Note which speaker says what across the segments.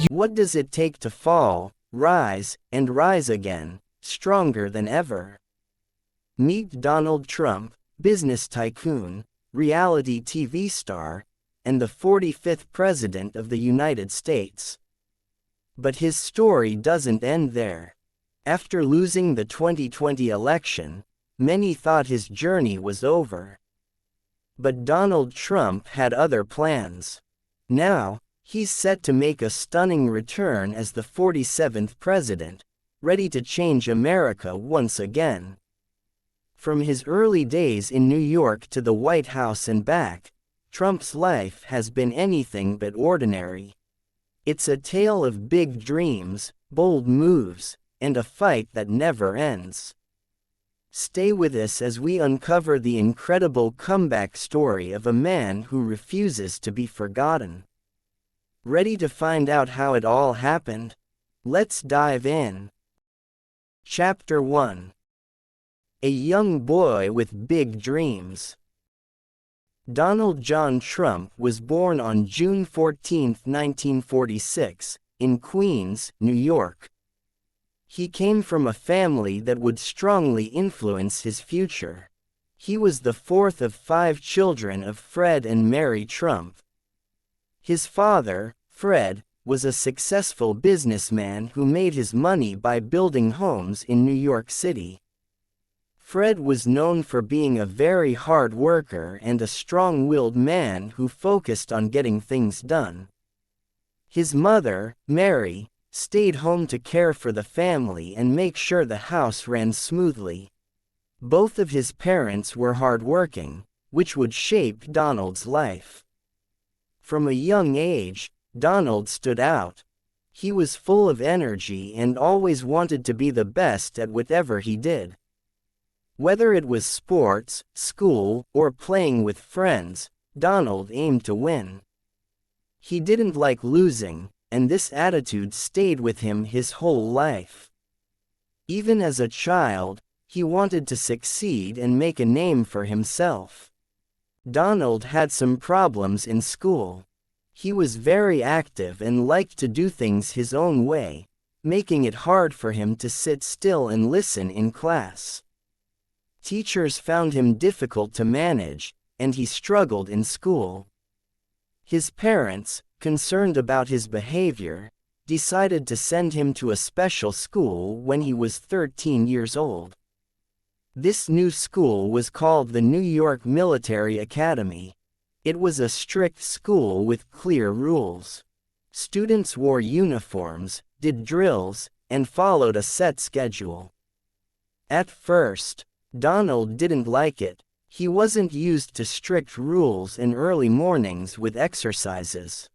Speaker 1: What does it take to fall, rise, and rise again, stronger than ever? Meet Donald Trump, business tycoon, reality TV star, and the 45th President of the United States. But his story doesn't end there. After losing the 2020 election, many thought his journey was over. But Donald Trump had other plans. Now, he's set to make a stunning return as the 47th president, ready to change America once again. From his early days in New York to the White House and back, Trump's life has been anything but ordinary. It's a tale of big dreams, bold moves, and a fight that never ends. Stay with us as we uncover the incredible comeback story of a man who refuses to be forgotten. Ready to find out how it all happened? Let's dive in. Chapter 1. A young boy with big dreams. Donald John Trump was born on June 14, 1946, in Queens, New York. He came from a family that would strongly influence his future. He was the fourth of 5 children of Fred and Mary Trump. His father, Fred, was a successful businessman who made his money by building homes in New York City. Fred was known for being a very hard worker and a strong-willed man who focused on getting things done. His mother, Mary, stayed home to care for the family and make sure the house ran smoothly. Both of his parents were hardworking, which would shape Donald's life. From a young age, Donald stood out. He was full of energy and always wanted to be the best at whatever he did. Whether it was sports, school, or playing with friends, Donald aimed to win. He didn't like losing, and this attitude stayed with him his whole life. Even as a child, he wanted to succeed and make a name for himself. Donald had some problems in school. He was very active and liked to do things his own way, making it hard for him to sit still and listen in class. Teachers found him difficult to manage, and he struggled in school. His parents, concerned about his behavior, decided to send him to a special school when he was 13 years old. This new school was called the New York Military Academy. It was a strict school with clear rules. Students wore uniforms, did drills, and followed a set schedule. At first, Donald didn't like it. He wasn't used to strict rules and early mornings with exercises.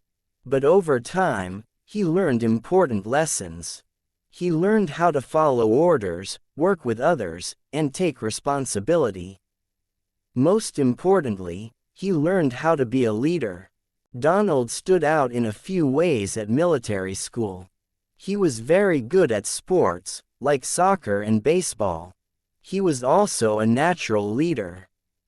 Speaker 1: But over time, he learned important lessons. He learned how to follow orders, work with others, and take responsibility. Most importantly, he learned how to be a leader. Donald stood out in a few ways at military school. He was very good at sports, like soccer and baseball. He was also a natural leader.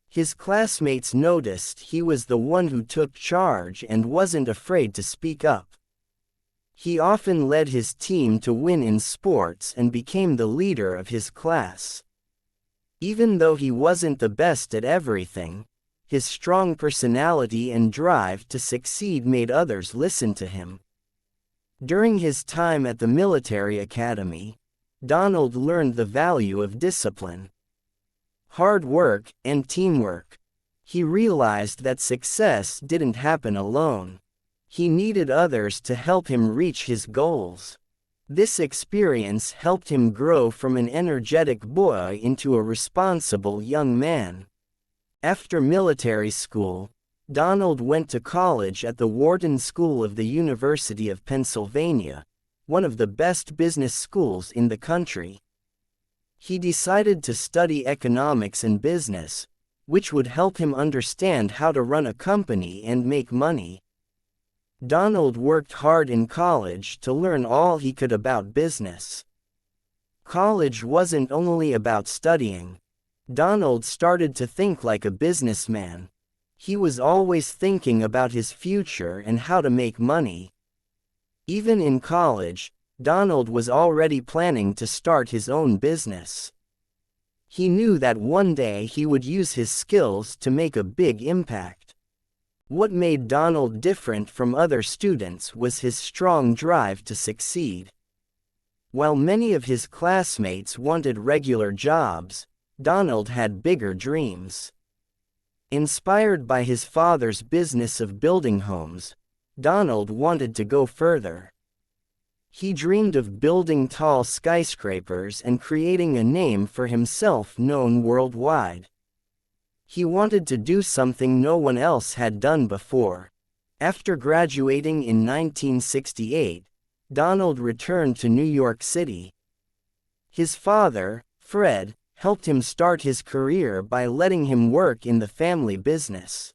Speaker 1: His classmates noticed he was the one who took charge and wasn't afraid to speak up. He often led his team to win in sports and became the leader of his class. Even though he wasn't the best at everything, his strong personality and drive to succeed made others listen to him. During his time at the military academy, Donald learned the value of discipline, hard work, and teamwork. He realized that success didn't happen alone. He needed others to help him reach his goals. This experience helped him grow from an energetic boy into a responsible young man. After military school, Donald went to college at the Wharton School of the University of Pennsylvania, one of the best business schools in the country. He decided to study economics and business, which would help him understand how to run a company and make money. Donald worked hard in college to learn all he could about business. College wasn't only about studying. Donald started to think like a businessman. He was always thinking about his future and how to make money. Even in college, Donald was already planning to start his own business. He knew that one day he would use his skills to make a big impact. What made Donald different from other students was his strong drive to succeed. While many of his classmates wanted regular jobs, Donald had bigger dreams. Inspired by his father's business of building homes, Donald wanted to go further. He dreamed of building tall skyscrapers and creating a name for himself known worldwide. He wanted to do something no one else had done before. After graduating in 1968, Donald returned to New York City. His father, Fred, helped him start his career by letting him work in the family business.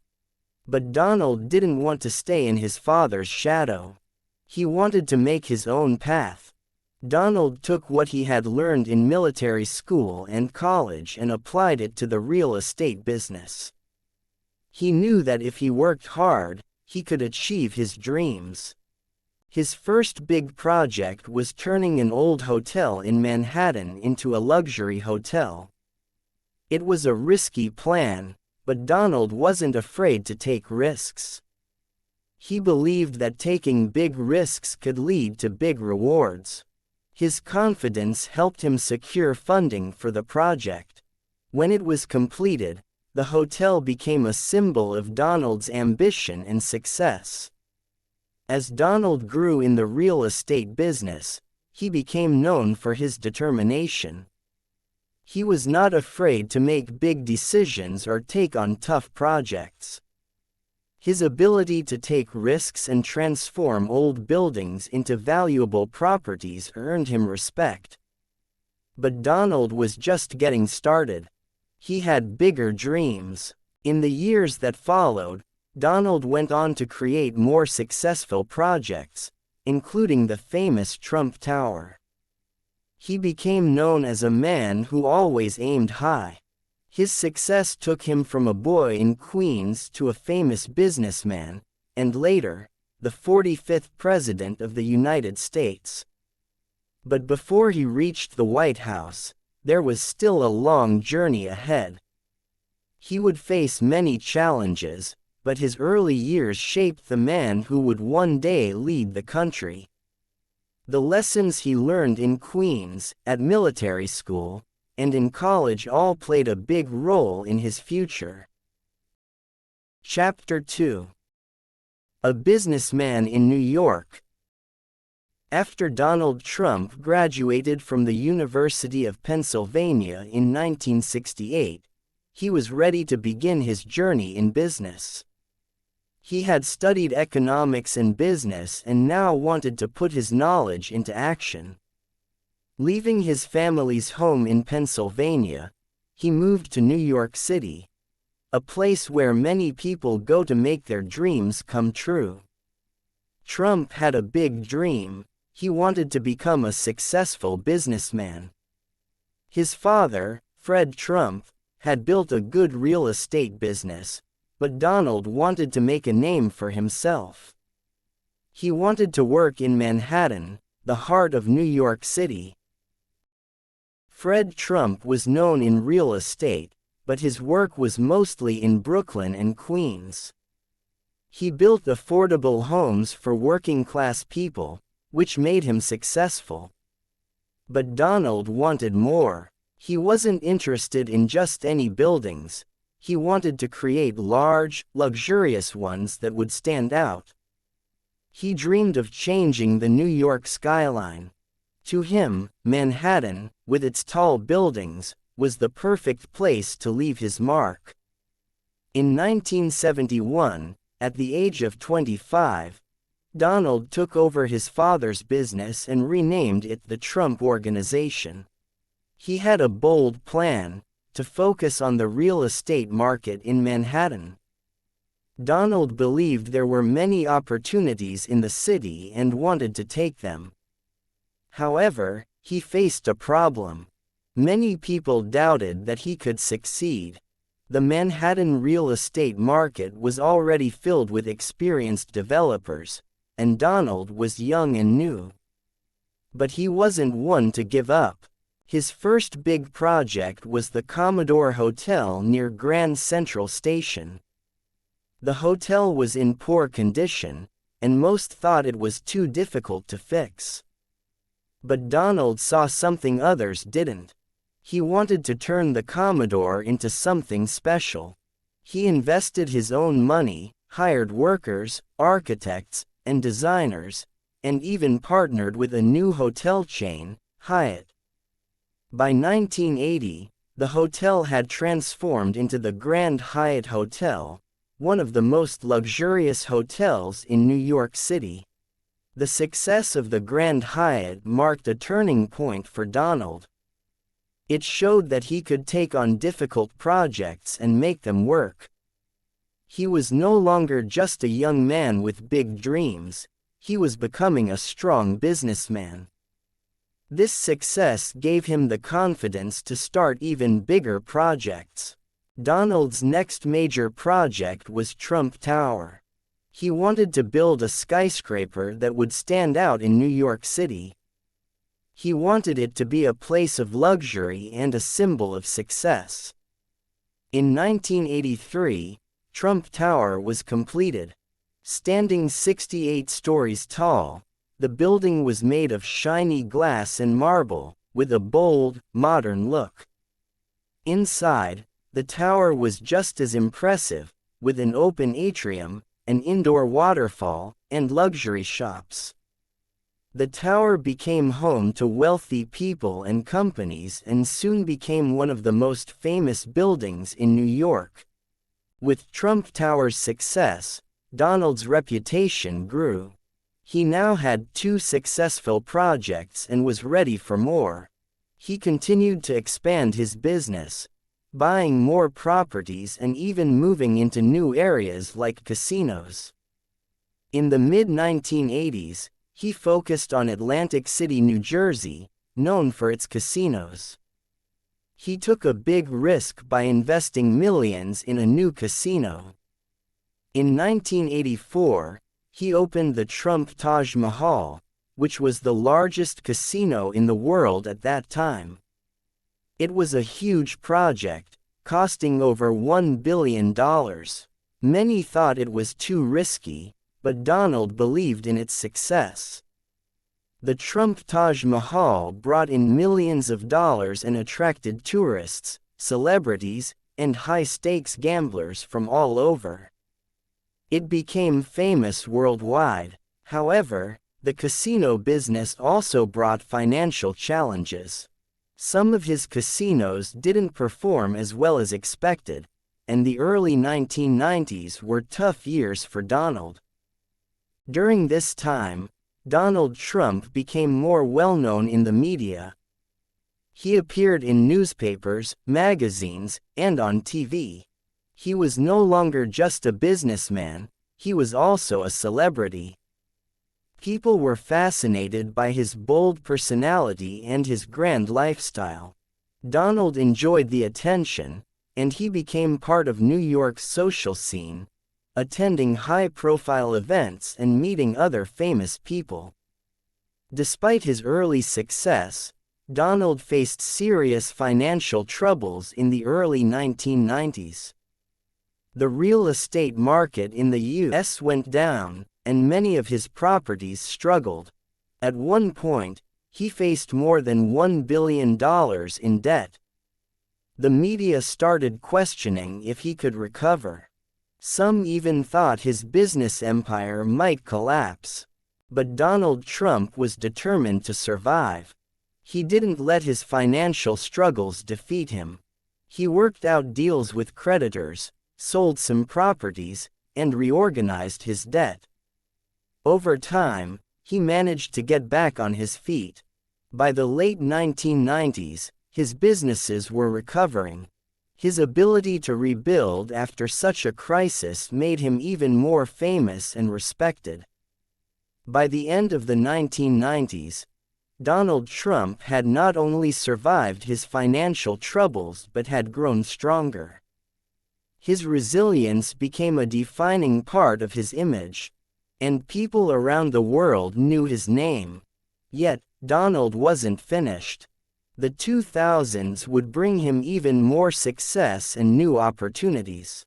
Speaker 1: But Donald didn't want to stay in his father's shadow. He wanted to make his own path. Donald took what he had learned in military school and college and applied it to the real estate business. He knew that if he worked hard, he could achieve his dreams. His first big project was turning an old hotel in Manhattan into a luxury hotel. It was a risky plan, but Donald wasn't afraid to take risks. He believed that taking big risks could lead to big rewards. His confidence helped him secure funding for the project. When it was completed, the hotel became a symbol of Donald's ambition and success. As Donald grew in the real estate business, he became known for his determination. He was not afraid to make big decisions or take on tough projects. His ability to take risks and transform old buildings into valuable properties earned him respect. But Donald was just getting started. He had bigger dreams. In the years that followed, Donald went on to create more successful projects, including the famous Trump Tower. He became known as a man who always aimed high. His success took him from a boy in Queens to a famous businessman, and later, the 45th President of the United States. But before he reached the White House, there was still a long journey ahead. He would face many challenges, but his early years shaped the man who would one day lead the country. The lessons he learned in Queens, at military school, and in college all played a big role in his future. Chapter 2. A Businessman in New York. After Donald Trump graduated from the University of Pennsylvania in 1968, he was ready to begin his journey in business. He had studied economics and business and now wanted to put his knowledge into action. Leaving his family's home in Pennsylvania, he moved to New York City, a place where many people go to make their dreams come true. Trump had a big dream. He wanted to become a successful businessman. His father, Fred Trump, had built a good real estate business, but Donald wanted to make a name for himself. He wanted to work in Manhattan, the heart of New York City. Fred Trump was known in real estate, but his work was mostly in Brooklyn and Queens. He built affordable homes for working-class people, which made him successful. But Donald wanted more. He wasn't interested in just any buildings. He wanted to create large, luxurious ones that would stand out. He dreamed of changing the New York skyline. To him, Manhattan, with its tall buildings, was the perfect place to leave his mark. In 1971, at the age of 25, Donald took over his father's business and renamed it the Trump Organization. He had a bold plan to focus on the real estate market in Manhattan. Donald believed there were many opportunities in the city and wanted to take them. However, he faced a problem. Many people doubted that he could succeed. The Manhattan real estate market was already filled with experienced developers, and Donald was young and new. But he wasn't one to give up. His first big project was the Commodore Hotel near Grand Central Station. The hotel was in poor condition, and most thought it was too difficult to fix. But Donald saw something others didn't. He wanted to turn the Commodore into something special. He invested his own money, hired workers, architects, and designers, and even partnered with a new hotel chain, Hyatt. By 1980, the hotel had transformed into the Grand Hyatt Hotel, one of the most luxurious hotels in New York City. The success of the Grand Hyatt marked a turning point for Donald. It showed that he could take on difficult projects and make them work. He was no longer just a young man with big dreams, he was becoming a strong businessman. This success gave him the confidence to start even bigger projects. Donald's next major project was Trump Tower. He wanted to build a skyscraper that would stand out in New York City. He wanted it to be a place of luxury and a symbol of success. In 1983, Trump Tower was completed. Standing 68 stories tall, the building was made of shiny glass and marble, with a bold, modern look. Inside, the tower was just as impressive, with an open atrium, an indoor waterfall, and luxury shops. The tower became home to wealthy people and companies and soon became one of the most famous buildings in New York. With Trump Tower's success, Donald's reputation grew. He now had 2 successful projects and was ready for more. He continued to expand his business, buying more properties and even moving into new areas like casinos. In the mid-1980s, he focused on Atlantic City, New Jersey, known for its casinos. He took a big risk by investing millions in a new casino. In 1984, he opened the Trump Taj Mahal, which was the largest casino in the world at that time. It was a huge project, costing over $1 billion. Many thought it was too risky, but Donald believed in its success. The Trump Taj Mahal brought in millions of dollars and attracted tourists, celebrities, and high-stakes gamblers from all over. It became famous worldwide. However, the casino business also brought financial challenges. Some of his casinos didn't perform as well as expected, and the early 1990s were tough years for Donald. During this time, Donald Trump became more well-known in the media. He appeared in newspapers, magazines, and on TV. He was no longer just a businessman, he was also a celebrity. People were fascinated by his bold personality and his grand lifestyle. Donald enjoyed the attention, and he became part of New York's social scene, attending high-profile events and meeting other famous people. Despite his early success, Donald faced serious financial troubles in the early 1990s. The real estate market in the U.S. went down, and many of his properties struggled. At one point, he faced more than $1 billion in debt. The media started questioning if he could recover. Some even thought his business empire might collapse. But Donald Trump was determined to survive. He didn't let his financial struggles defeat him. He worked out deals with creditors, sold some properties, and reorganized his debt. Over time, he managed to get back on his feet. By the late 1990s, his businesses were recovering. His ability to rebuild after such a crisis made him even more famous and respected. By the end of the 1990s, Donald Trump had not only survived his financial troubles but had grown stronger. His resilience became a defining part of his image. and people around the world knew his name. Yet, Donald wasn't finished. The 2000s would bring him even more success and new opportunities.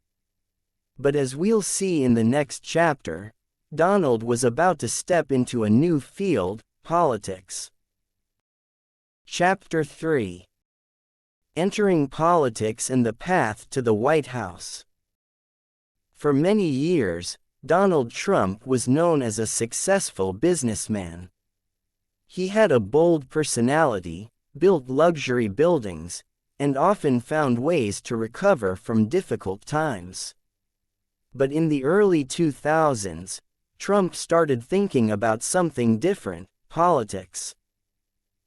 Speaker 1: But as we'll see in the next chapter, Donald was about to step into a new field, politics. Chapter 3. Entering politics and the path to the White House. For many years, Donald Trump was known as a successful businessman. He had a bold personality, built luxury buildings, and often found ways to recover from difficult times. But in the early 2000s, Trump started thinking about something different: politics.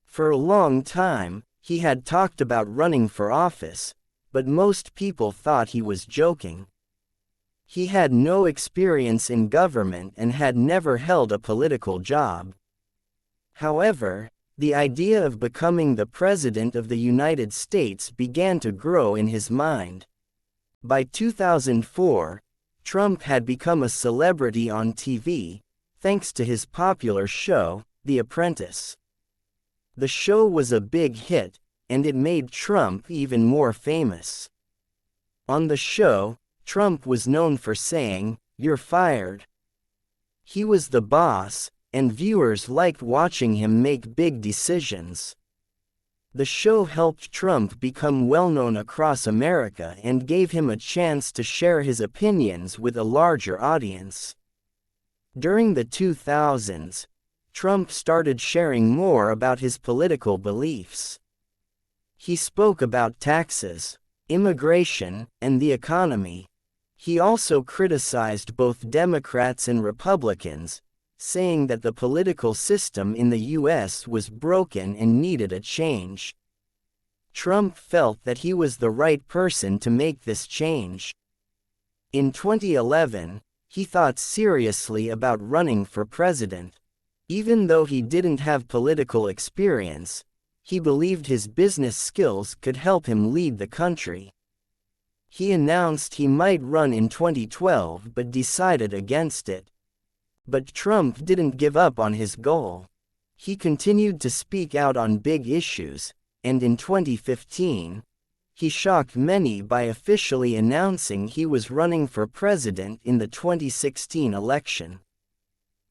Speaker 1: For a long time, he had talked about running for office, but most people thought he was joking. He had no experience in government and had never held a political job. However, the idea of becoming the President of the United States began to grow in his mind. By 2004, Trump had become a celebrity on TV, thanks to his popular show, The Apprentice. The show was a big hit, and it made Trump even more famous. On the show, Trump was known for saying, "You're fired." He was the boss, and viewers liked watching him make big decisions. The show helped Trump become well-known across America and gave him a chance to share his opinions with a larger audience. During the 2000s, Trump started sharing more about his political beliefs. He spoke about taxes, immigration, and the economy. He also criticized both Democrats and Republicans, saying that the political system in the U.S. was broken and needed a change. Trump felt that he was the right person to make this change. In 2011, he thought seriously about running for president. Even though he didn't have political experience, he believed his business skills could help him lead the country. He announced he might run in 2012 but decided against it. But Trump didn't give up on his goal. He continued to speak out on big issues, and in 2015, he shocked many by officially announcing he was running for president in the 2016 election.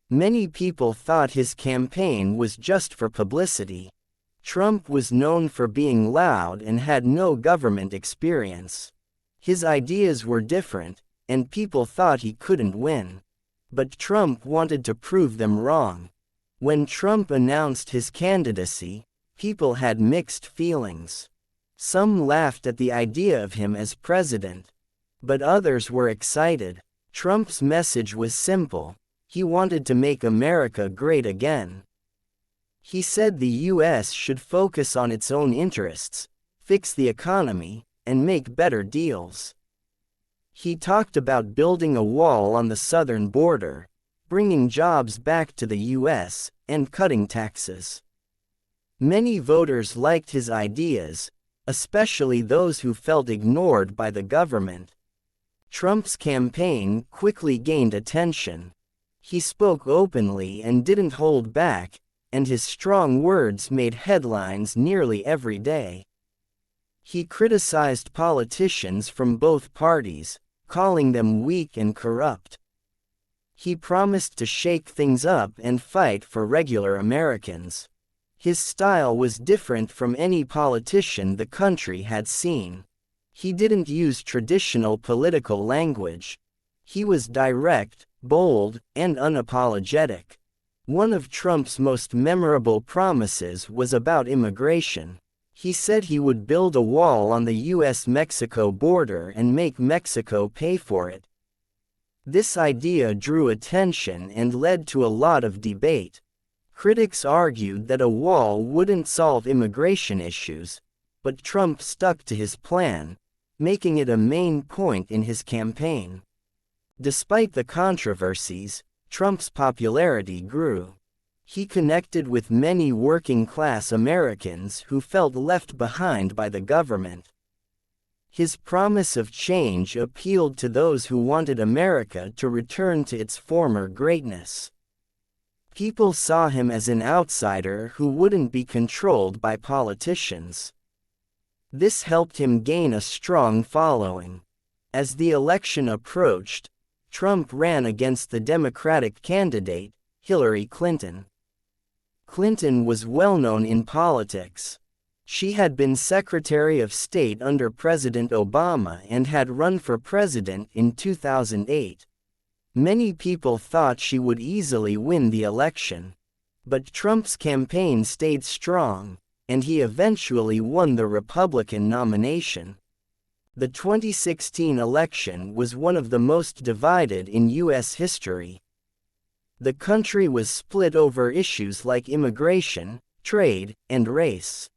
Speaker 1: Many people thought his campaign was just for publicity. Trump was known for being loud and had no government experience. His ideas were different, and people thought he couldn't win. But Trump wanted to prove them wrong. When Trump announced his candidacy, people had mixed feelings. Some laughed at the idea of him as president, but others were excited. Trump's message was simple: he wanted to make America great again. He said the U.S. should focus on its own interests, fix the economy, and make better deals. He talked about building a wall on the southern border, bringing jobs back to the U.S., and cutting taxes. Many voters liked his ideas, especially those who felt ignored by the government. Trump's campaign quickly gained attention. He spoke openly and didn't hold back, and his strong words made headlines nearly every day. He criticized politicians from both parties, calling them weak and corrupt. He promised to shake things up and fight for regular Americans. His style was different from any politician the country had seen. He didn't use traditional political language. He was direct, bold, and unapologetic. One of Trump's most memorable promises was about immigration. He said he would build a wall on the U.S.-Mexico border and make Mexico pay for it. This idea drew attention and led to a lot of debate. Critics argued that a wall wouldn't solve immigration issues, but Trump stuck to his plan, making it a main point in his campaign. Despite the controversies, Trump's popularity grew. He connected with many working-class Americans who felt left behind by the government. His promise of change appealed to those who wanted America to return to its former greatness. People saw him as an outsider who wouldn't be controlled by politicians. This helped him gain a strong following. As the election approached, Trump ran against the Democratic candidate, Hillary Clinton. Clinton was well known in politics. She had been Secretary of State under President Obama and had run for president in 2008. Many people thought she would easily win the election. But Trump's campaign stayed strong, and he eventually won the Republican nomination. The 2016 election was one of the most divided in U.S. history. The country was split over issues like immigration, trade, and race.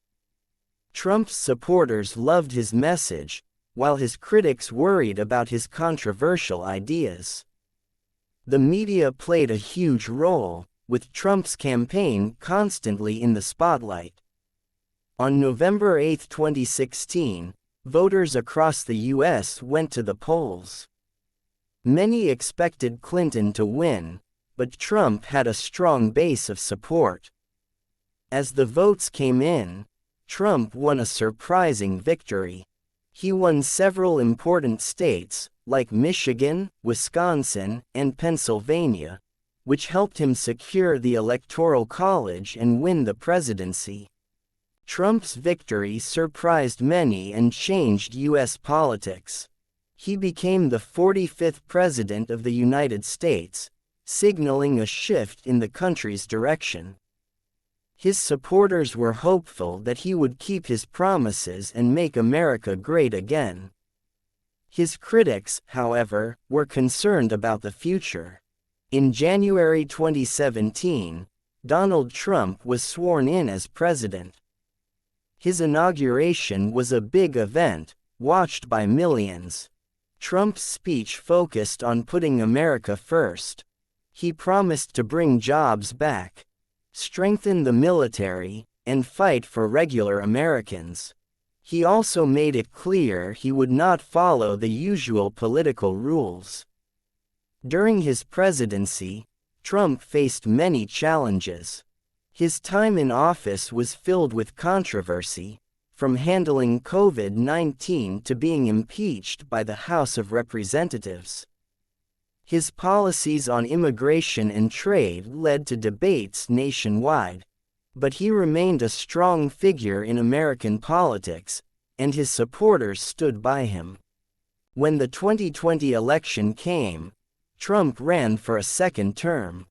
Speaker 1: Trump's supporters loved his message, while his critics worried about his controversial ideas. The media played a huge role, with Trump's campaign constantly in the spotlight. On November 8, 2016, voters across the U.S. went to the polls. Many expected Clinton to win, but Trump had a strong base of support. As the votes came in, Trump won a surprising victory. He won several important states, like Michigan, Wisconsin, and Pennsylvania, which helped him secure the Electoral College and win the presidency. Trump's victory surprised many and changed U.S. politics. He became the 45th President of the United States, signaling a shift in the country's direction. His supporters were hopeful that he would keep his promises and make America great again. His critics, however, were concerned about the future. In January 2017, Donald Trump was sworn in as president. His inauguration was a big event, watched by millions. Trump's speech focused on putting America first. He promised to bring jobs back, strengthen the military, and fight for regular Americans. He also made it clear he would not follow the usual political rules. During his presidency, Trump faced many challenges. His time in office was filled with controversy, from handling COVID-19 to being impeached by the House of Representatives. His policies on immigration and trade led to debates nationwide, but he remained a strong figure in American politics, and his supporters stood by him. When the 2020 election came, Trump ran for a second term.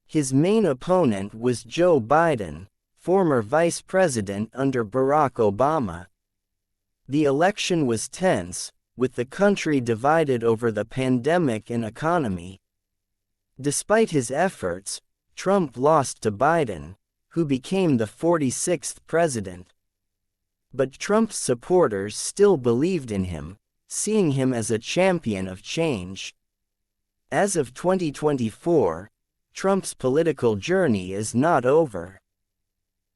Speaker 1: His main opponent was Joe Biden, former vice president under Barack Obama. The election was tense, with the country divided over the pandemic and economy. Despite his efforts, Trump lost to Biden, who became the 46th president. But Trump's supporters still believed in him, seeing him as a champion of change. As of 2024, Trump's political journey is not over.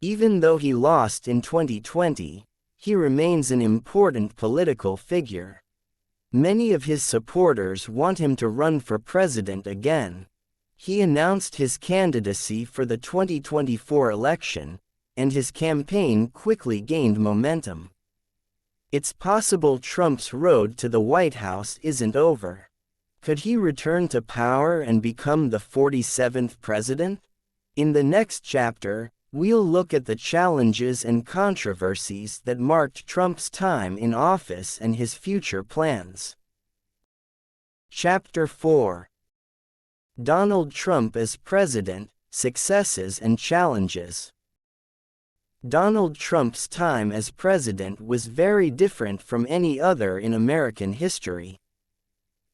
Speaker 1: Even though he lost in 2020, he remains an important political figure. Many of his supporters want him to run for president again. He announced his candidacy for the 2024 election, and his campaign quickly gained momentum. It's possible Trump's road to the White House isn't over. Could he return to power and become the 47th president? In the next chapter, we'll look at the challenges and controversies that marked Trump's time in office and his future plans. Chapter 4. Donald Trump as President, Successes and Challenges. Donald Trump's time as president was very different from any other in American history.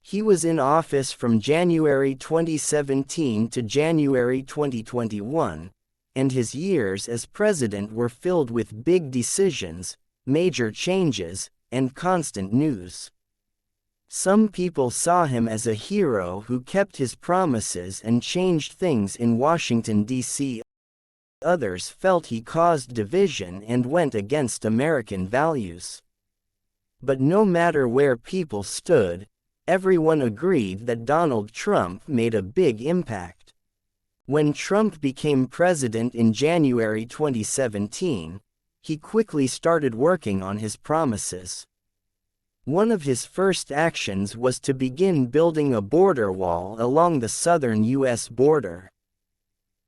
Speaker 1: He was in office from January 2017 to January 2021, and his years as president were filled with big decisions, major changes, and constant news. Some people saw him as a hero who kept his promises and changed things in Washington, D.C. Others felt he caused division and went against American values. But no matter where people stood, everyone agreed that Donald Trump made a big impact. When Trump became president in January 2017, he quickly started working on his promises. One of his first actions was to begin building a border wall along the southern U.S. border.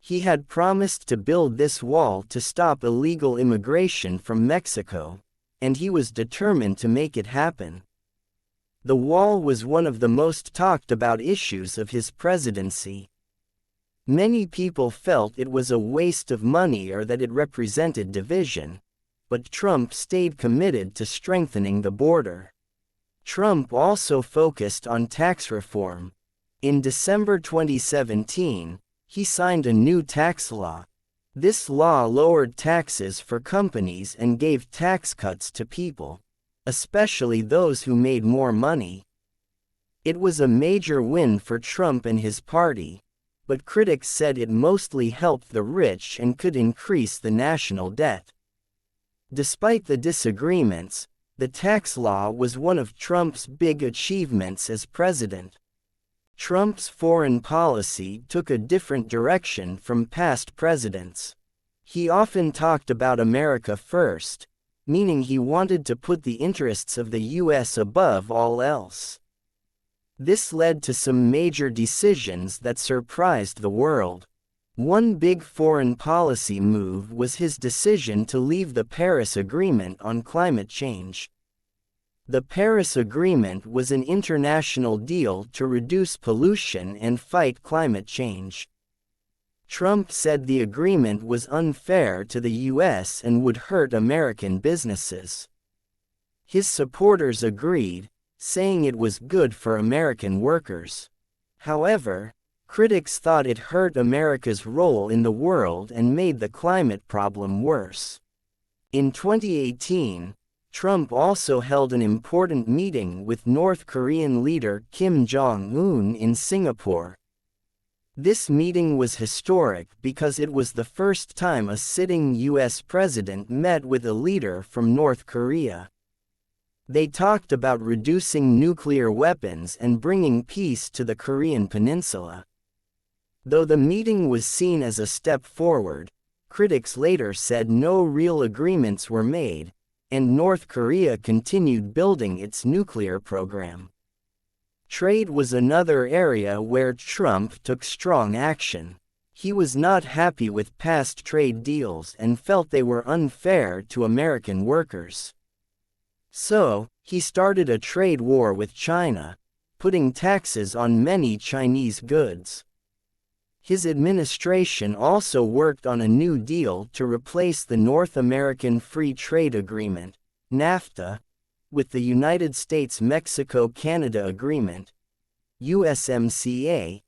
Speaker 1: He had promised to build this wall to stop illegal immigration from Mexico, and he was determined to make it happen. The wall was one of the most talked about issues of his presidency. Many people felt it was a waste of money or that it represented division, but Trump stayed committed to strengthening the border. Trump also focused on tax reform. In December 2017, he signed a new tax law. This law lowered taxes for companies and gave tax cuts to people, especially those who made more money. It was a major win for Trump and his party, but critics said it mostly helped the rich and could increase the national debt. Despite the disagreements, the tax law was one of Trump's big achievements as president. Trump's foreign policy took a different direction from past presidents. He often talked about America first, meaning he wanted to put the interests of the U.S. above all else. This led to some major decisions that surprised the world. One big foreign policy move was his decision to leave the Paris Agreement on climate change. The Paris Agreement was an international deal to reduce pollution and fight climate change. Trump said the agreement was unfair to the U.S. and would hurt American businesses. His supporters agreed, saying it was good for American workers. However, critics thought it hurt America's role in the world and made the climate problem worse. In 2018, Trump also held an important meeting with North Korean leader Kim Jong-un in Singapore. This meeting was historic because it was the first time a sitting U.S. president met with a leader from North Korea. They talked about reducing nuclear weapons and bringing peace to the Korean peninsula. Though the meeting was seen as a step forward, critics later said no real agreements were made, and North Korea continued building its nuclear program. Trade was another area where Trump took strong action. He was not happy with past trade deals and felt they were unfair to American workers. So, he started a trade war with China, putting taxes on many Chinese goods. His administration also worked on a new deal to replace the North American Free Trade Agreement, NAFTA, with the United States-Mexico-Canada Agreement, USMCA.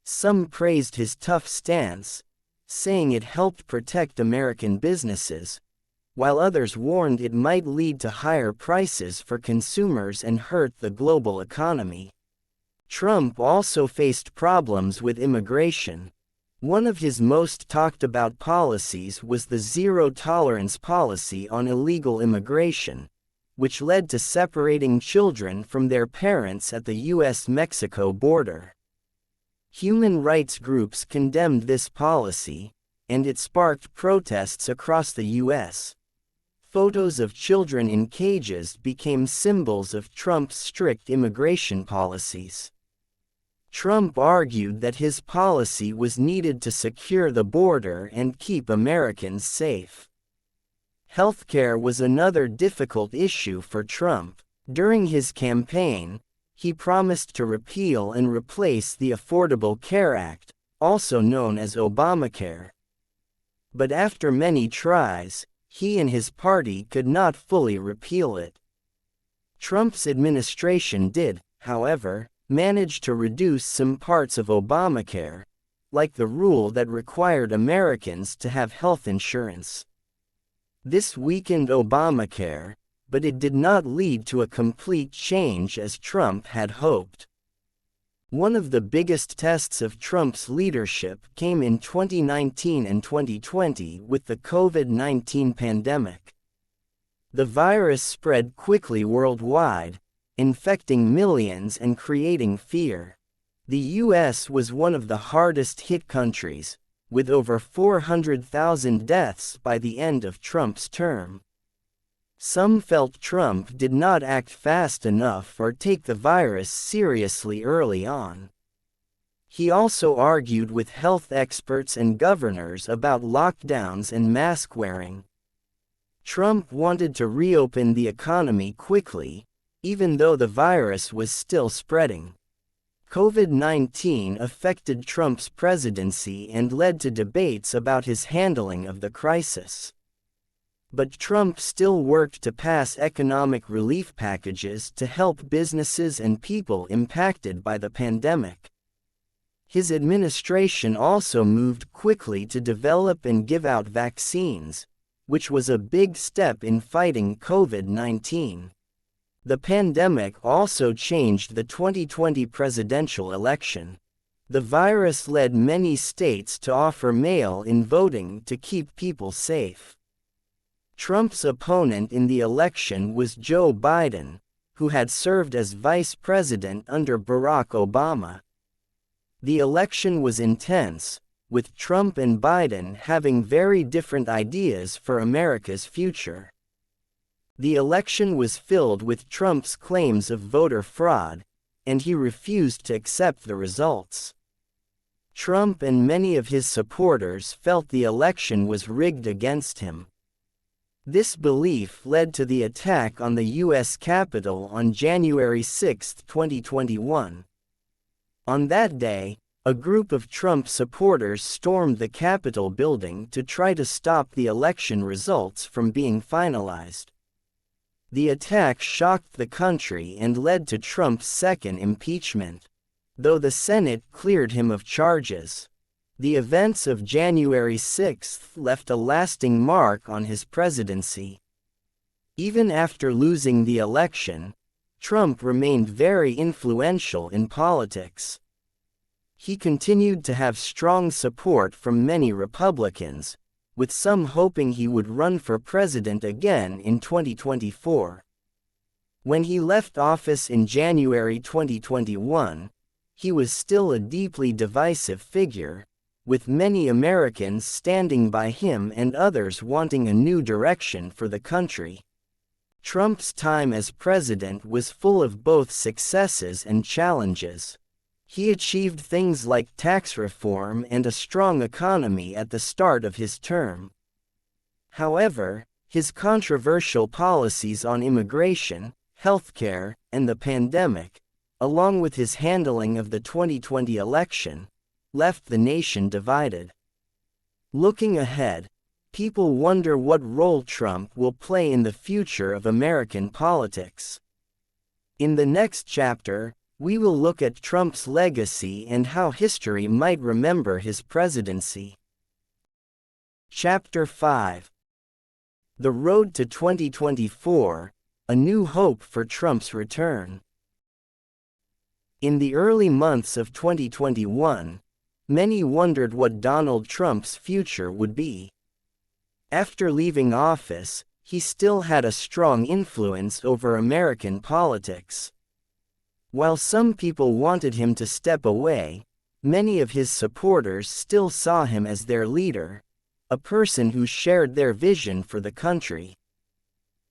Speaker 1: Some praised his tough stance, saying it helped protect American businesses, while others warned it might lead to higher prices for consumers and hurt the global economy. Trump also faced problems with immigration. One of his most talked about policies was the zero-tolerance policy on illegal immigration, which led to separating children from their parents at the U.S.-Mexico border. Human rights groups condemned this policy, and it sparked protests across the U.S. Photos of children in cages became symbols of Trump's strict immigration policies. Trump argued that his policy was needed to secure the border and keep Americans safe. Healthcare was another difficult issue for Trump. During his campaign, he promised to repeal and replace the Affordable Care Act, also known as Obamacare. But after many tries, he and his party could not fully repeal it. Trump's administration did, however, manage to reduce some parts of Obamacare, like the rule that required Americans to have health insurance. This weakened Obamacare, but it did not lead to a complete change as Trump had hoped. One of the biggest tests of Trump's leadership came in 2019 and 2020 with the COVID-19 pandemic. The virus spread quickly worldwide, infecting millions and creating fear. The U.S. was one of the hardest hit countries, with over 400,000 deaths by the end of Trump's term. Some felt Trump did not act fast enough or take the virus seriously early on. He also argued with health experts and governors about lockdowns and mask wearing. Trump wanted to reopen the economy quickly, even though the virus was still spreading. COVID-19 affected Trump's presidency and led to debates about his handling of the crisis. But Trump still worked to pass economic relief packages to help businesses and people impacted by the pandemic. His administration also moved quickly to develop and give out vaccines, which was a big step in fighting COVID-19. The pandemic also changed the 2020 presidential election. The virus led many states to offer mail-in voting to keep people safe. Trump's opponent in the election was Joe Biden, who had served as vice president under Barack Obama. The election was intense, with Trump and Biden having very different ideas for America's future. The election was filled with Trump's claims of voter fraud, and he refused to accept the results. Trump and many of his supporters felt the election was rigged against him. This belief led to the attack on the U.S. Capitol on January 6, 2021. On that day, a group of Trump supporters stormed the Capitol building to try to stop the election results from being finalized. The attack shocked the country and led to Trump's second impeachment. Though the Senate cleared him of charges, the events of January 6 left a lasting mark on his presidency. Even after losing the election, Trump remained very influential in politics. He continued to have strong support from many Republicans, with some hoping he would run for president again in 2024. When he left office in January 2021, he was still a deeply divisive figure, with many Americans standing by him and others wanting a new direction for the country. Trump's time as president was full of both successes and challenges. He achieved things like tax reform and a strong economy at the start of his term. However, his controversial policies on immigration, healthcare, and the pandemic, along with his handling of the 2020 election, left the nation divided. Looking ahead, people wonder what role Trump will play in the future of American politics. In the next chapter, we will look at Trump's legacy and how history might remember his presidency. Chapter 5. The Road to 2024, A New Hope for Trump's Return. In the early months of 2021, many wondered what Donald Trump's future would be. After leaving office, he still had a strong influence over American politics. While some people wanted him to step away, many of his supporters still saw him as their leader, a person who shared their vision for the country.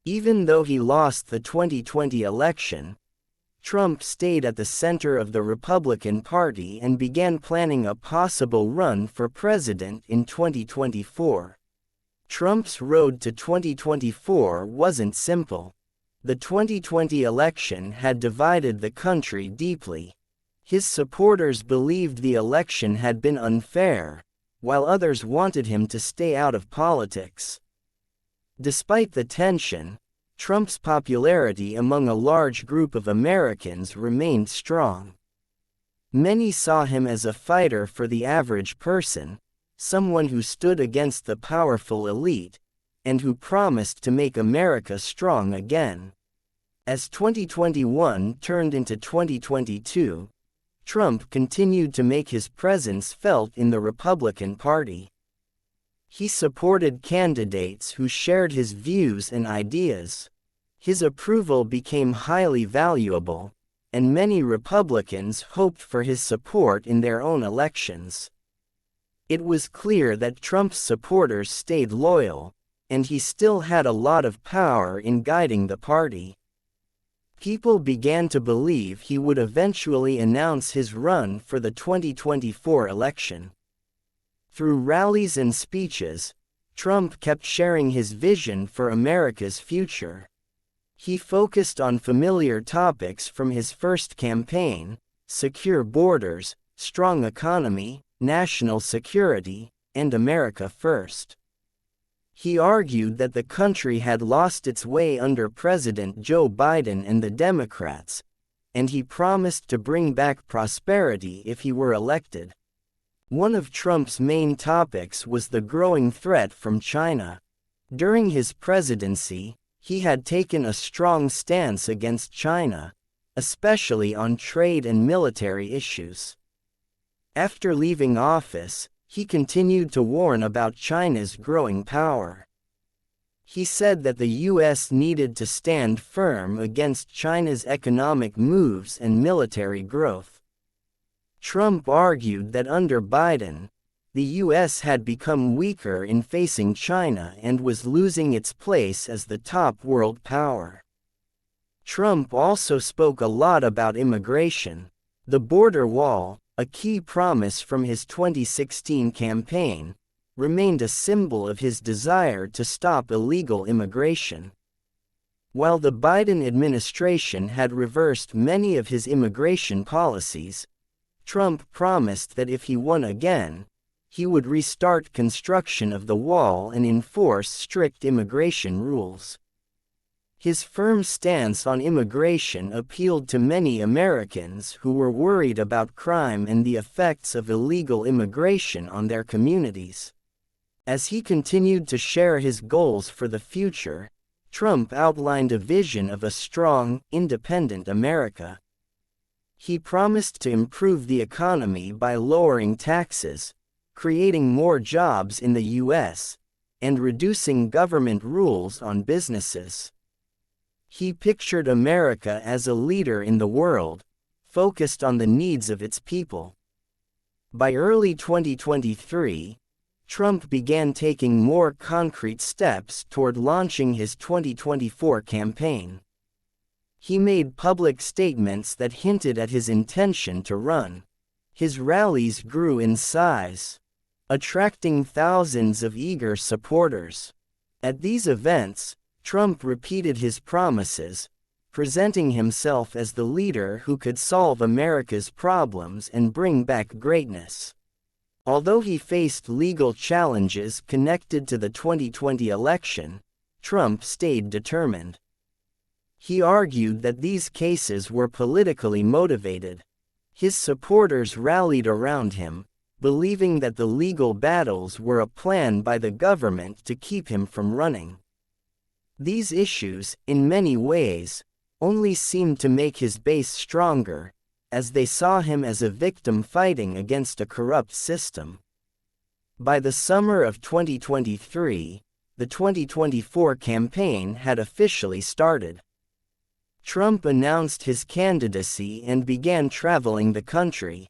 Speaker 1: Even though he lost the 2020 election, Trump stayed at the center of the Republican Party and began planning a possible run for president in 2024. Trump's road to 2024 wasn't simple. The 2020 election had divided the country deeply. His supporters believed the election had been unfair, while others wanted him to stay out of politics. Despite the tension, Trump's popularity among a large group of Americans remained strong. Many saw him as a fighter for the average person, someone who stood against the powerful elite, and who promised to make America strong again. As 2021 turned into 2022, Trump continued to make his presence felt in the Republican Party. He supported candidates who shared his views and ideas. His approval became highly valuable, and many Republicans hoped for his support in their own elections. It was clear that Trump's supporters stayed loyal, and he still had a lot of power in guiding the party. People began to believe he would eventually announce his run for the 2024 election. Through rallies and speeches, Trump kept sharing his vision for America's future. He focused on familiar topics from his first campaign: secure borders, strong economy, national security, and America first. He argued that the country had lost its way under President Joe Biden and the Democrats, and he promised to bring back prosperity if he were elected. One of Trump's main topics was the growing threat from China. During his presidency, he had taken a strong stance against China, especially on trade and military issues. After leaving office, he continued to warn about China's growing power. He said that the U.S. needed to stand firm against China's economic moves and military growth. Trump argued that under Biden, the U.S. had become weaker in facing China and was losing its place as the top world power. Trump also spoke a lot about immigration. The border wall, a key promise from his 2016 campaign, remained a symbol of his desire to stop illegal immigration. While the Biden administration had reversed many of his immigration policies, Trump promised that if he won again, he would restart construction of the wall and enforce strict immigration rules. His firm stance on immigration appealed to many Americans who were worried about crime and the effects of illegal immigration on their communities. As he continued to share his goals for the future, Trump outlined a vision of a strong, independent America. He promised to improve the economy by lowering taxes, creating more jobs in the U.S., and reducing government rules on businesses. He pictured America as a leader in the world, focused on the needs of its people. By early 2023, Trump began taking more concrete steps toward launching his 2024 campaign. He made public statements that hinted at his intention to run. His rallies grew in size, attracting thousands of eager supporters. At these events, Trump repeated his promises, presenting himself as the leader who could solve America's problems and bring back greatness. Although he faced legal challenges connected to the 2020 election, Trump stayed determined. He argued that these cases were politically motivated. His supporters rallied around him, believing that the legal battles were a plan by the government to keep him from running. These issues, in many ways, only seemed to make his base stronger, as they saw him as a victim fighting against a corrupt system. By the summer of 2023, the 2024 campaign had officially started. Trump announced his candidacy and began traveling the country,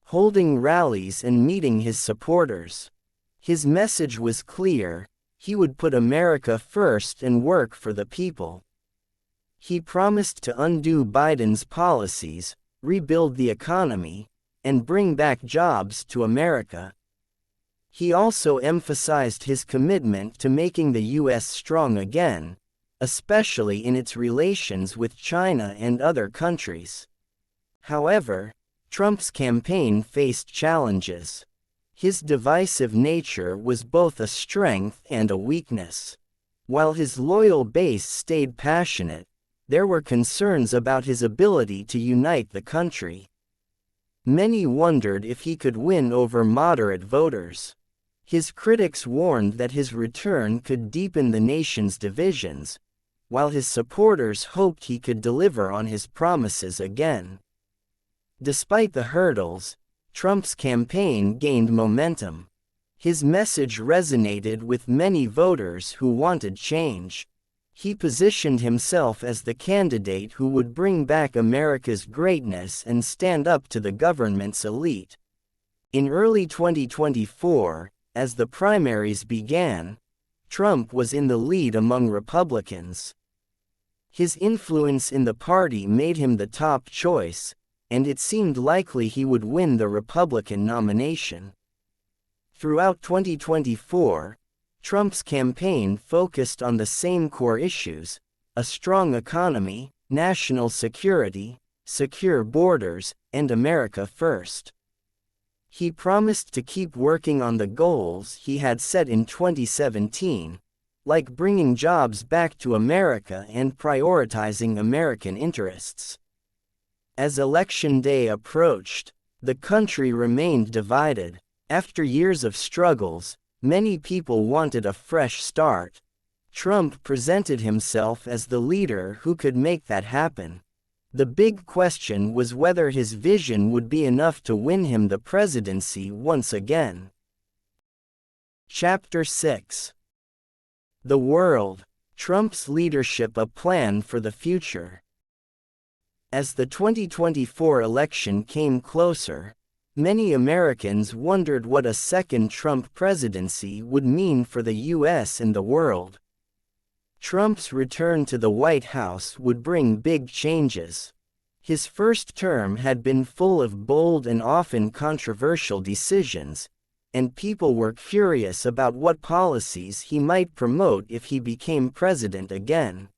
Speaker 1: holding rallies and meeting his supporters. His message was clear: he would put America first and work for the people. He promised to undo Biden's policies, rebuild the economy, and bring back jobs to America. He also emphasized his commitment to making the U.S. strong again, especially in its relations with China and other countries. However, Trump's campaign faced challenges. His divisive nature was both a strength and a weakness. While his loyal base stayed passionate, there were concerns about his ability to unite the country. Many wondered if he could win over moderate voters. His critics warned that his return could deepen the nation's divisions, while his supporters hoped he could deliver on his promises again. Despite the hurdles, Trump's campaign gained momentum. His message resonated with many voters who wanted change. He positioned himself as the candidate who would bring back America's greatness and stand up to the government's elite. In early 2024, as the primaries began, Trump was in the lead among Republicans. His influence in the party made him the top choice, and it seemed likely he would win the Republican nomination. Throughout 2024, Trump's campaign focused on the same core issues: a strong economy, national security, secure borders, and America first. He promised to keep working on the goals he had set in 2017, like bringing jobs back to America and prioritizing American interests. As Election Day approached, the country remained divided. After years of struggles, many people wanted a fresh start. Trump presented himself as the leader who could make that happen. The big question was whether his vision would be enough to win him the presidency once again. Chapter 6. The World: Trump's Leadership a Plan for the Future. As the 2024 election came closer, many Americans wondered what a second Trump presidency would mean for the U.S. and the world. Trump's return to the White House would bring big changes. His first term had been full of bold and often controversial decisions, and people were curious about what policies he might promote if he became president again.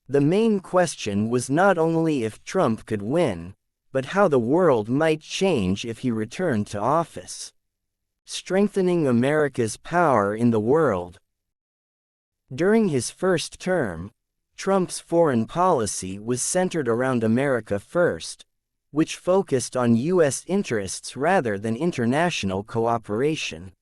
Speaker 1: The main question was not only if Trump could win, but how the world might change if he returned to office. Strengthening America's power in the world. During his first term, Trump's foreign policy was centered around America First, which focused on U.S. interests rather than international cooperation.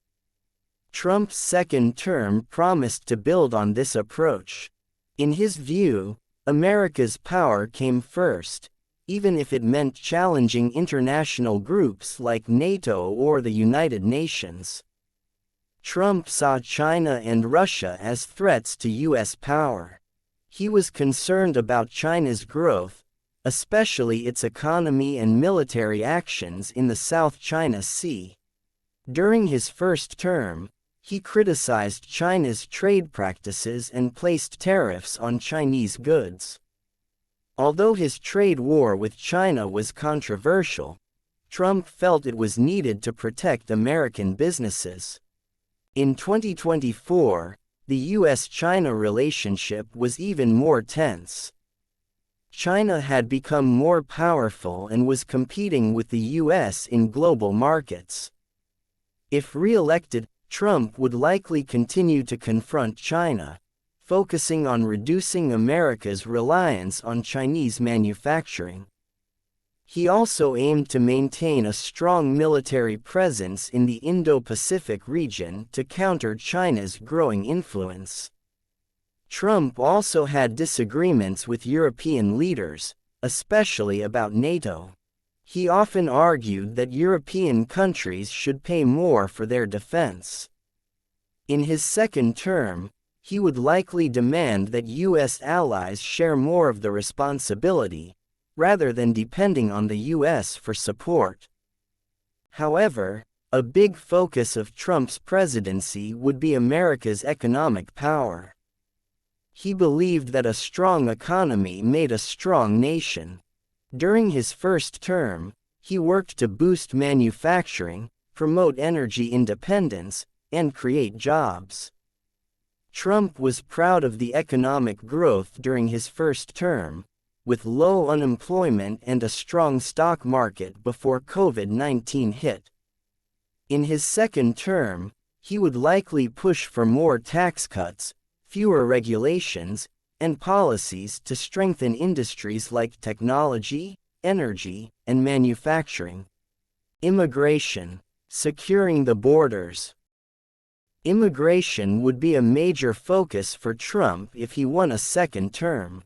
Speaker 1: Trump's second term promised to build on this approach. In his view, America's power came first, even if it meant challenging international groups like NATO or the United Nations. Trump saw China and Russia as threats to U.S. power. He was concerned about China's growth, especially its economy and military actions in the South China Sea. During his first term, he criticized China's trade practices and placed tariffs on Chinese goods. Although his trade war with China was controversial, Trump felt it was needed to protect American businesses. In 2024, the U.S.-China relationship was even more tense. China had become more powerful and was competing with the U.S. in global markets. If re-elected, Trump would likely continue to confront China, focusing on reducing America's reliance on Chinese manufacturing. He also aimed to maintain a strong military presence in the Indo-Pacific region to counter China's growing influence. Trump also had disagreements with European leaders, especially about NATO. He often argued that European countries should pay more for their defense. In his second term, he would likely demand that U.S. allies share more of the responsibility, rather than depending on the U.S. for support. However, a big focus of Trump's presidency would be America's economic power. He believed that a strong economy made a strong nation. During his first term, he worked to boost manufacturing, promote energy independence, and create jobs. Trump was proud of the economic growth during his first term, with low unemployment and a strong stock market before COVID-19 hit. In his second term, he would likely push for more tax cuts, fewer regulations, and policies to strengthen industries like technology, energy, and manufacturing. Immigration: securing the borders. Immigration would be a major focus for Trump if he won a second term.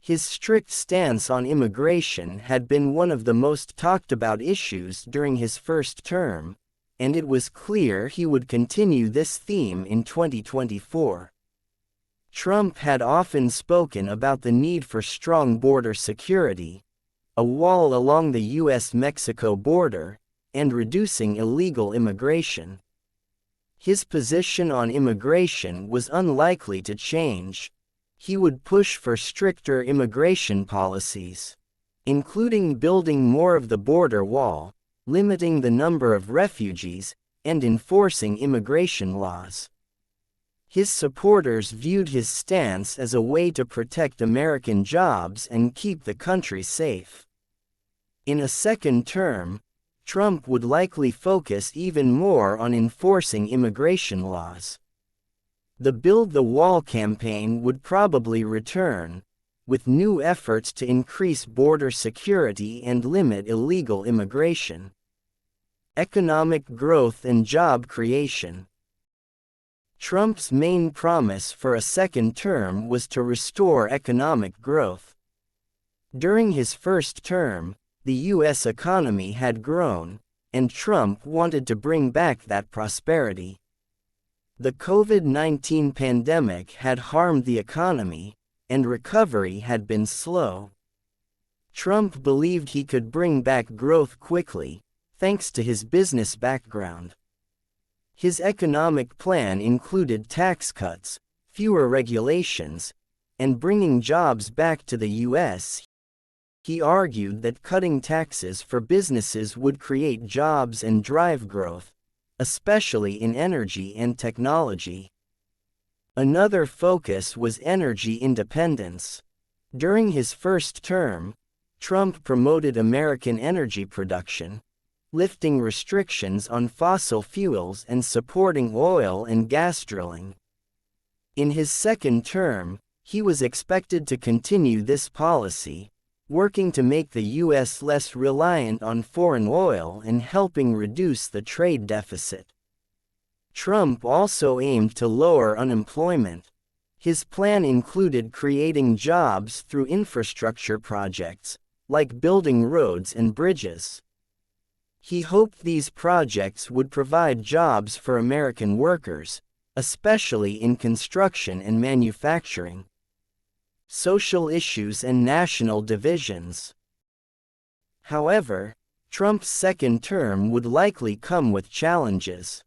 Speaker 1: His strict stance on immigration had been one of the most talked about issues during his first term, and it was clear he would continue this theme in 2024. Trump had often spoken about the need for strong border security, a wall along the U.S.-Mexico border, and reducing illegal immigration. His position on immigration was unlikely to change. He would push for stricter immigration policies, including building more of the border wall, limiting the number of refugees, and enforcing immigration laws. His supporters viewed his stance as a way to protect American jobs and keep the country safe. In a second term, Trump would likely focus even more on enforcing immigration laws. The Build the Wall campaign would probably return, with new efforts to increase border security and limit illegal immigration. Economic growth and job creation. Trump's main promise for a second term was to restore economic growth. During his first term, the U.S. economy had grown, and Trump wanted to bring back that prosperity. The COVID-19 pandemic had harmed the economy, and recovery had been slow. Trump believed he could bring back growth quickly, thanks to his business background. His economic plan included tax cuts, fewer regulations, and bringing jobs back to the U.S. He argued that cutting taxes for businesses would create jobs and drive growth, especially in energy and technology. Another focus was energy independence. During his first term, Trump promoted American energy production, lifting restrictions on fossil fuels and supporting oil and gas drilling. In his second term, he was expected to continue this policy, working to make the U.S. less reliant on foreign oil and helping reduce the trade deficit. Trump also aimed to lower unemployment. His plan included creating jobs through infrastructure projects, like building roads and bridges. He hoped these projects would provide jobs for American workers, especially in construction and manufacturing. Social issues and national divisions. However, Trump's second term would likely come with challenges.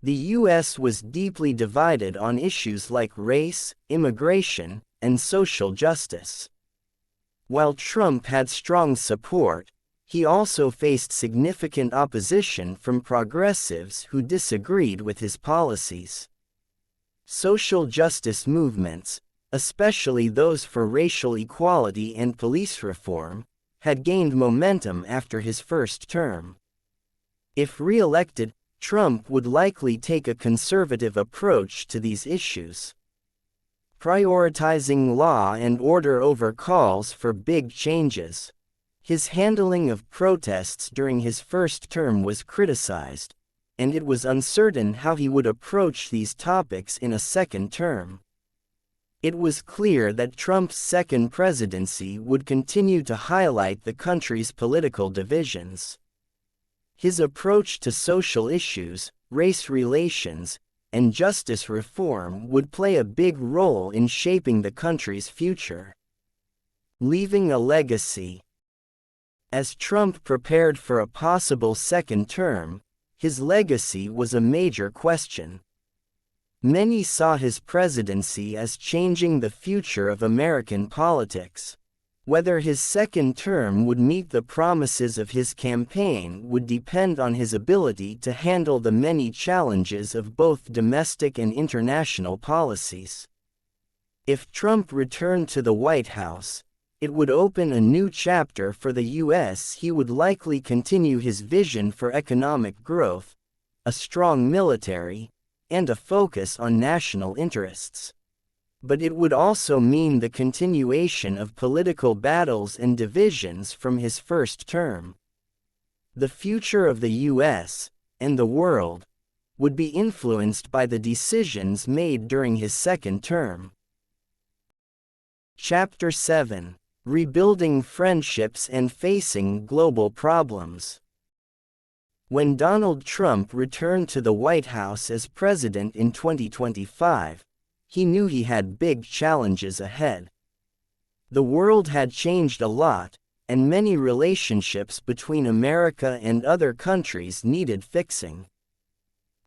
Speaker 1: The U.S. was deeply divided on issues like race, immigration, and social justice. While Trump had strong support, he also faced significant opposition from progressives who disagreed with his policies. Social justice movements, especially those for racial equality and police reform, had gained momentum after his first term. If re-elected, Trump would likely take a conservative approach to these issues, prioritizing law and order over calls for big changes. His handling of protests during his first term was criticized, and it was uncertain how he would approach these topics in a second term. It was clear that Trump's second presidency would continue to highlight the country's political divisions. His approach to social issues, race relations, and justice reform would play a big role in shaping the country's future. Leaving a legacy. As Trump prepared for a possible second term, his legacy was a major question. Many saw his presidency as changing the future of American politics. Whether his second term would meet the promises of his campaign would depend on his ability to handle the many challenges of both domestic and international policies. If Trump returned to the White House, it would open a new chapter for the U.S. He would likely continue his vision for economic growth, a strong military, and a focus on national interests. But it would also mean the continuation of political battles and divisions from his first term. The future of the U.S., and the world, would be influenced by the decisions made during his second term. Chapter 7. Rebuilding friendships and facing global problems. When Donald Trump returned to the White House as president in 2025, he knew he had big challenges ahead. The world had changed a lot, and many relationships between America and other countries needed fixing.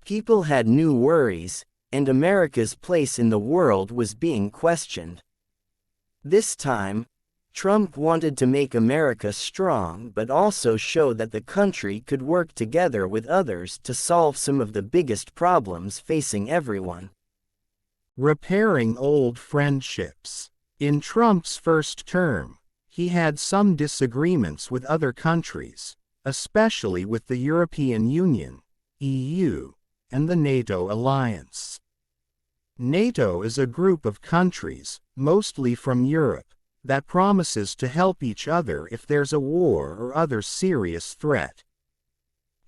Speaker 1: People had new worries, and America's place in the world was being questioned. This time, Trump wanted to make America strong but also show that the country could work together with others to solve some of the biggest problems facing everyone.
Speaker 2: Repairing old friendships. In Trump's first term, he had some disagreements with other countries, especially with the European Union, EU, and the NATO alliance. NATO is a group of countries, mostly from Europe, that promises to help each other if there's a war or other serious threat.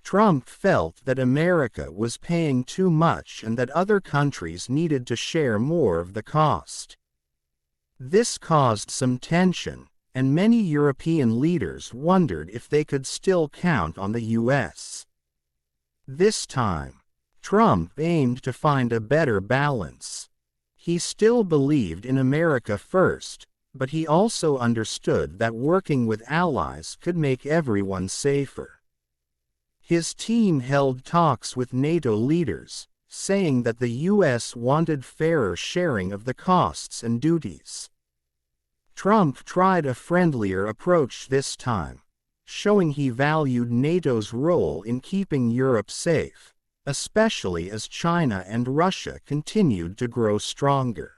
Speaker 2: Trump felt that America was paying too much and that other countries needed to share more of the cost. This caused some tension, and many European leaders wondered if they could still count on the U.S. This time, Trump aimed to find a better balance. He still believed in America first, but he also understood that working with allies could make everyone safer. His team held talks with NATO leaders, saying that the U.S. wanted fairer sharing of the costs and duties. Trump tried a friendlier approach this time, showing he valued NATO's role in keeping Europe safe, especially as China and Russia continued to grow stronger.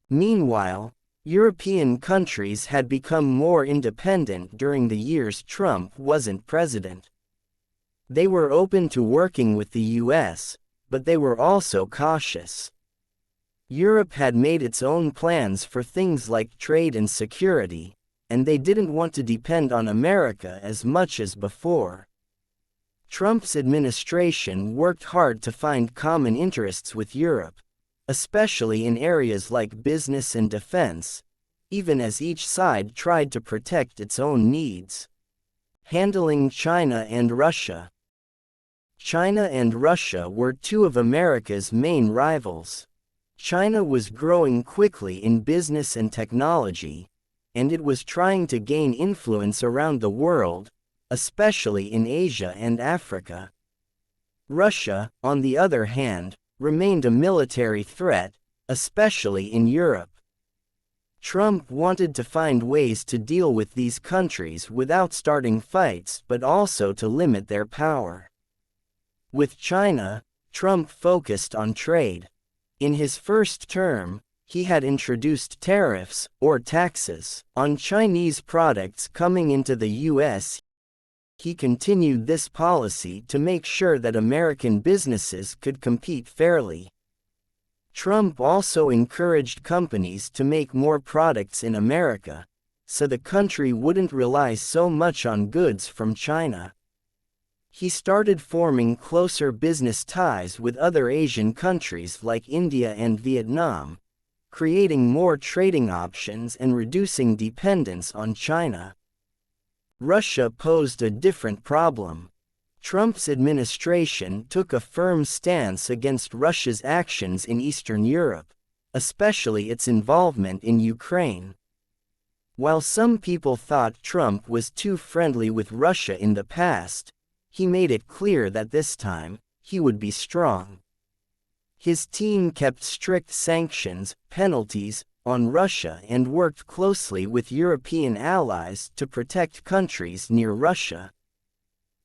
Speaker 1: Meanwhile, European countries had become more independent during the years Trump wasn't president. They were open to working with the U.S., but they were also cautious. Europe had made its own plans for things like trade and security, and they didn't want to depend on America as much as before. Trump's administration worked hard to find common interests with Europe, especially in areas like business and defense, even as each side tried to protect its own needs. Handling China and Russia. China and Russia were two of America's main rivals. China was growing quickly in business and technology, and it was trying to gain influence around the world, especially in Asia and Africa. Russia, on the other hand, remained a military threat, especially in Europe. Trump wanted to find ways to deal with these countries without starting fights but also to limit their power. With China, Trump focused on trade. In his first term, he had introduced tariffs, or taxes, on Chinese products coming into the U.S. He continued this policy to make sure that American businesses could compete fairly. Trump also encouraged companies to make more products in America, so the country wouldn't rely so much on goods from China. He started forming closer business ties with other Asian countries like India and Vietnam, creating more trading options and reducing dependence on China. Russia posed a different problem. Trump's administration took a firm stance against Russia's actions in Eastern Europe, especially its involvement in Ukraine. While some people thought Trump was too friendly with Russia in the past, he made it clear that this time, he would be strong. His team kept strict sanctions, penalties, on Russia and worked closely with European allies to protect countries near Russia.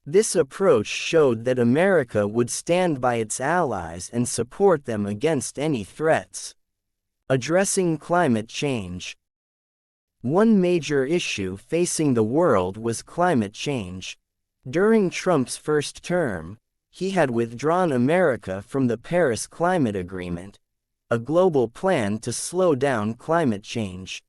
Speaker 1: This approach showed that America would stand by its allies and support them against any threats. Addressing climate change. One major issue facing the world was climate change. During Trump's first term, he had withdrawn America from the Paris Climate Agreement, a global plan to slow down climate change.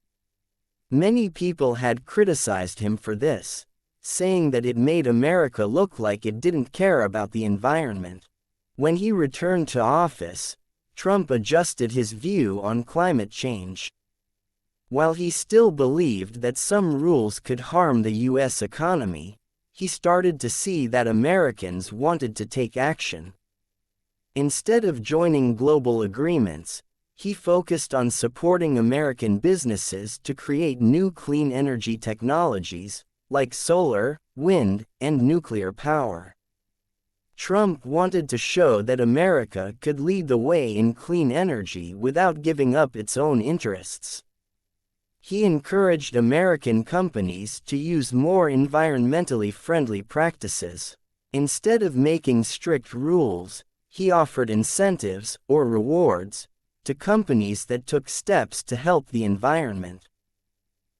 Speaker 1: Many people had criticized him for this, saying that it made America look like it didn't care about the environment. When he returned to office, Trump adjusted his view on climate change. While he still believed that some rules could harm the U.S. economy, he started to see that Americans wanted to take action. Instead of joining global agreements, he focused on supporting American businesses to create new clean energy technologies, like solar, wind, and nuclear power. Trump wanted to show that America could lead the way in clean energy without giving up its own interests. He encouraged American companies to use more environmentally friendly practices. Instead of making strict rules, he offered incentives, or rewards, to companies that took steps to help the environment.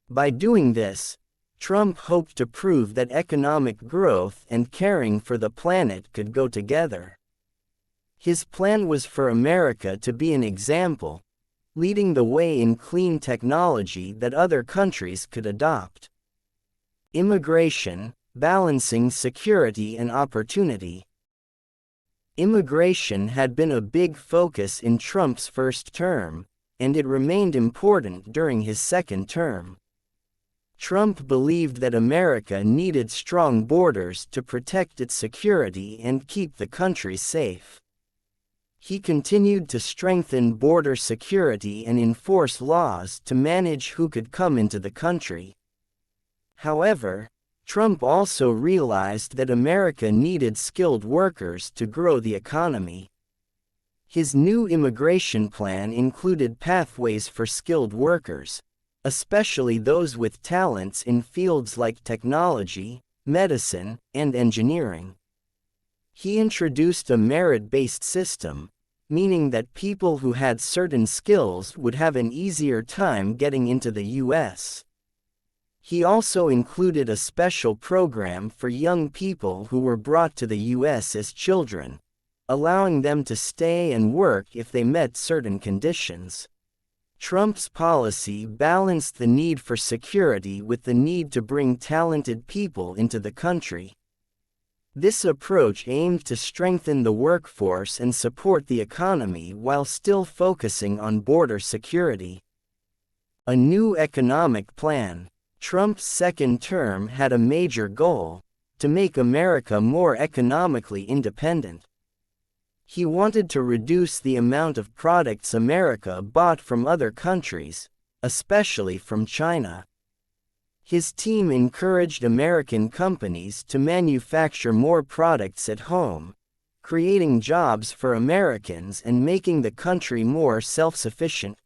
Speaker 1: By doing this, Trump hoped to prove that economic growth and caring for the planet could go together. His plan was for America to be an example, leading the way in clean technology that other countries could adopt. Immigration, balancing security and opportunity. Immigration had been a big focus in Trump's first term, and it remained important during his second term. Trump believed that America needed strong borders to protect its security and keep the country safe. He continued to strengthen border security and enforce laws to manage who could come into the country. However, Trump also realized that America needed skilled workers to grow the economy. His new immigration plan included pathways for skilled workers, especially those with talents in fields like technology, medicine, and engineering. He introduced a merit-based system, meaning that people who had certain skills would have an easier time getting into the U.S. He also included a special program for young people who were brought to the U.S. as children, allowing them to stay and work if they met certain conditions. Trump's policy balanced the need for security with the need to bring talented people into the country. This approach aimed to strengthen the workforce and support the economy while still focusing on border security. A new economic plan. Trump's second term had a major goal: to make America more economically independent. He wanted to reduce the amount of products America bought from other countries, especially from China. His team encouraged American companies to manufacture more products at home, creating jobs for Americans and making the country more self-sufficient.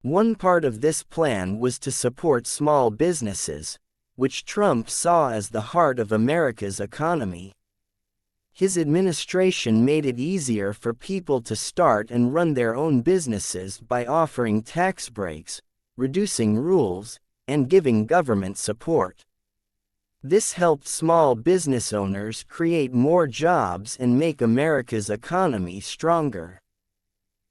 Speaker 1: One part of this plan was to support small businesses, which Trump saw as the heart of America's economy. His administration made it easier for people to start and run their own businesses by offering tax breaks, reducing rules, and giving government support. This helped small business owners create more jobs and make America's economy stronger.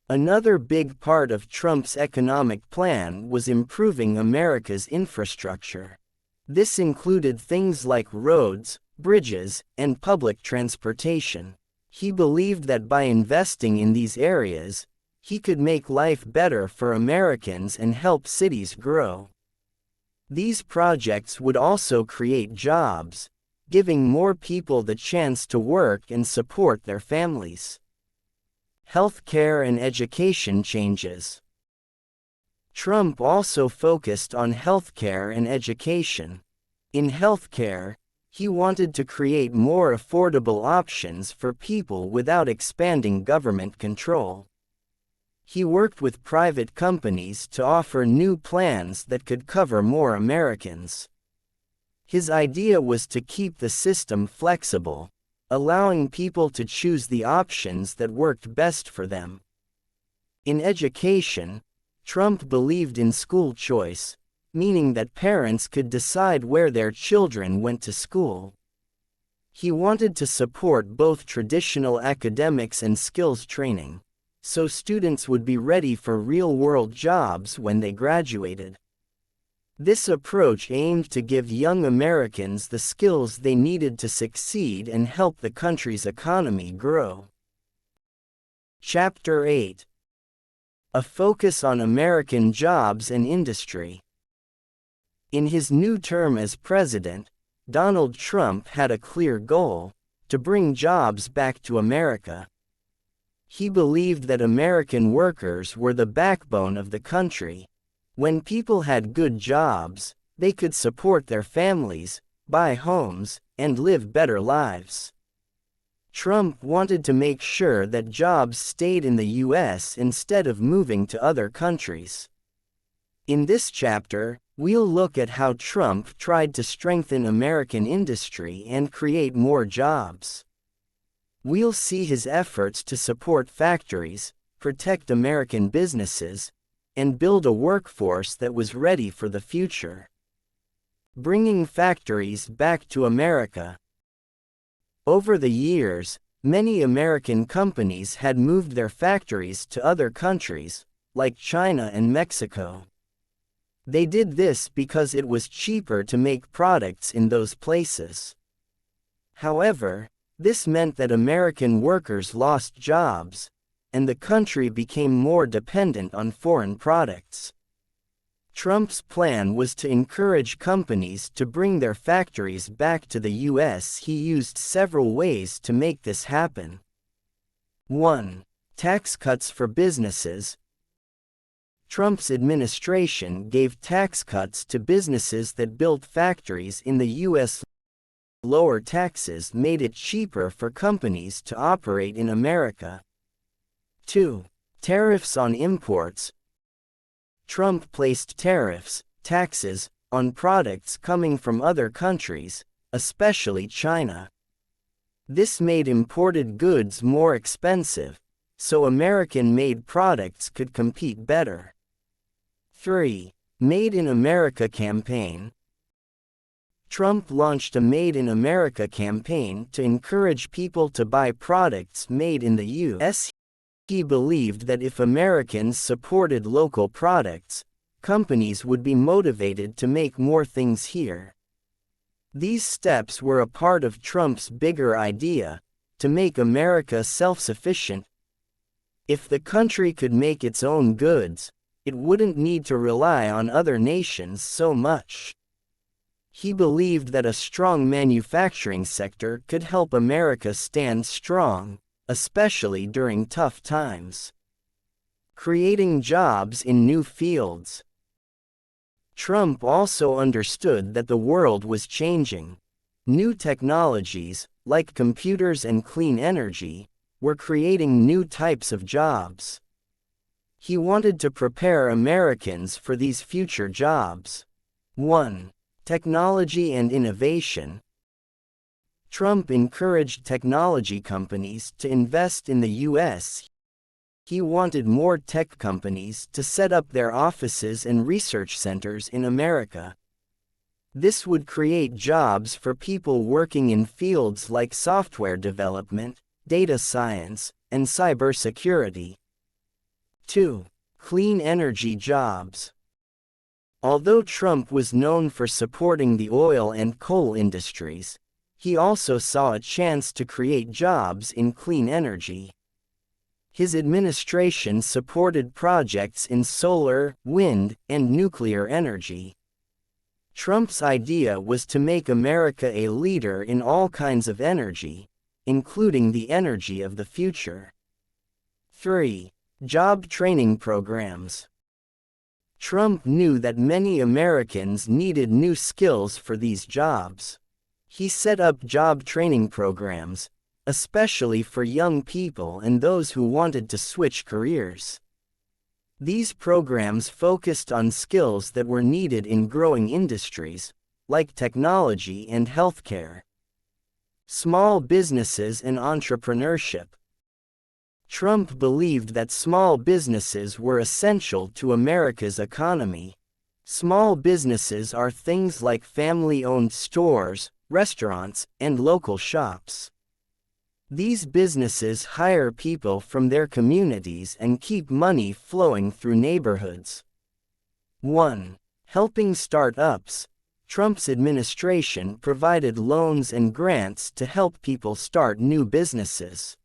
Speaker 1: Another big part of Trump's economic plan was improving America's infrastructure. This included things like roads, bridges, and public transportation. He believed that by investing in these areas, he could make life better for Americans and help cities grow. These projects would also create jobs, giving more people the chance to work and support their families. Healthcare and education changes. Trump also focused on healthcare and education. In healthcare, he wanted to create more affordable options for people without expanding government control. He worked with private companies to offer new plans that could cover more Americans. His idea was to keep the system flexible, allowing people to choose the options that worked best for them. In education, Trump believed in school choice, meaning that parents could decide where their children went to school. He wanted to support both traditional academics and skills training, so students would be ready for real-world jobs when they graduated. This approach aimed to give young Americans the skills they needed to succeed and help the country's economy grow. Chapter 8. A focus on American jobs and industry. In his new term as president, Donald Trump had a clear goal: to bring jobs back to America. He believed that American workers were the backbone of the country. When people had good jobs, they could support their families, buy homes, and live better lives. Trump wanted to make sure that jobs stayed in the U.S. instead of moving to other countries. In this chapter, we'll look at how Trump tried to strengthen American industry and create more jobs. We'll see his efforts to support factories, protect American businesses, and build a workforce that was ready for the future. Bringing factories back to America. Over the years, many American companies had moved their factories to other countries, like China and Mexico. They did this because it was cheaper to make products in those places. However, this meant that American workers lost jobs, and the country became more dependent on foreign products. Trump's plan was to encourage companies to bring their factories back to the U.S. He used several ways to make this happen. 1. Tax cuts for businesses. Trump's administration gave tax cuts to businesses that built factories in the U.S. Lower taxes made it cheaper for companies to operate in America. 2. Tariffs on imports. Trump placed tariffs, taxes, on products coming from other countries, especially China. This made imported goods more expensive, so American-made products could compete better. 3. Made in America campaign. Trump launched a Made in America campaign to encourage people to buy products made in the U.S. He believed that if Americans supported local products, companies would be motivated to make more things here. These steps were a part of Trump's bigger idea, to make America self-sufficient. If the country could make its own goods, it wouldn't need to rely on other nations so much. He believed that a strong manufacturing sector could help America stand strong, especially during tough times. Creating jobs in new fields. Trump also understood that the world was changing. New technologies, like computers and clean energy, were creating new types of jobs. He wanted to prepare Americans for these future jobs. 1. Technology and innovation. Trump encouraged technology companies to invest in the U.S. He wanted more tech companies to set up their offices and research centers in America. This would create jobs for people working in fields like software development, data science, and cybersecurity. 2. Clean energy jobs. Although Trump was known for supporting the oil and coal industries, he also saw a chance to create jobs in clean energy. His administration supported projects in solar, wind, and nuclear energy. Trump's idea was to make America a leader in all kinds of energy, including the energy of the future. 3. Job training programs. Trump knew that many Americans needed new skills for these jobs. He set up job training programs, especially for young people and those who wanted to switch careers. These programs focused on skills that were needed in growing industries, like technology and healthcare. Small businesses and entrepreneurship. Trump believed that small businesses were essential to America's economy. Small businesses are things like family-owned stores, restaurants, and local shops. These businesses hire people from their communities and keep money flowing through neighborhoods. 1. Helping startups. Trump's administration provided loans and grants to help people start new businesses.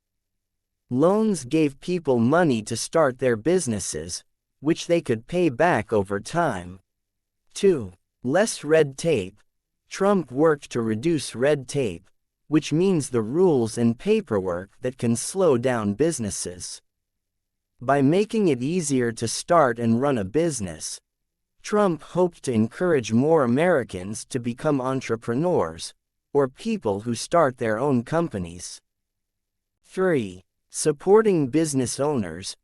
Speaker 1: Loans gave people money to start their businesses, which they could pay back over time. 2. Less red tape. Trump worked to reduce red tape, which means the rules and paperwork that can slow down businesses. By making it easier to start and run a business, Trump hoped to encourage more Americans to become entrepreneurs, or people who start their own companies. 3. Supporting business owners.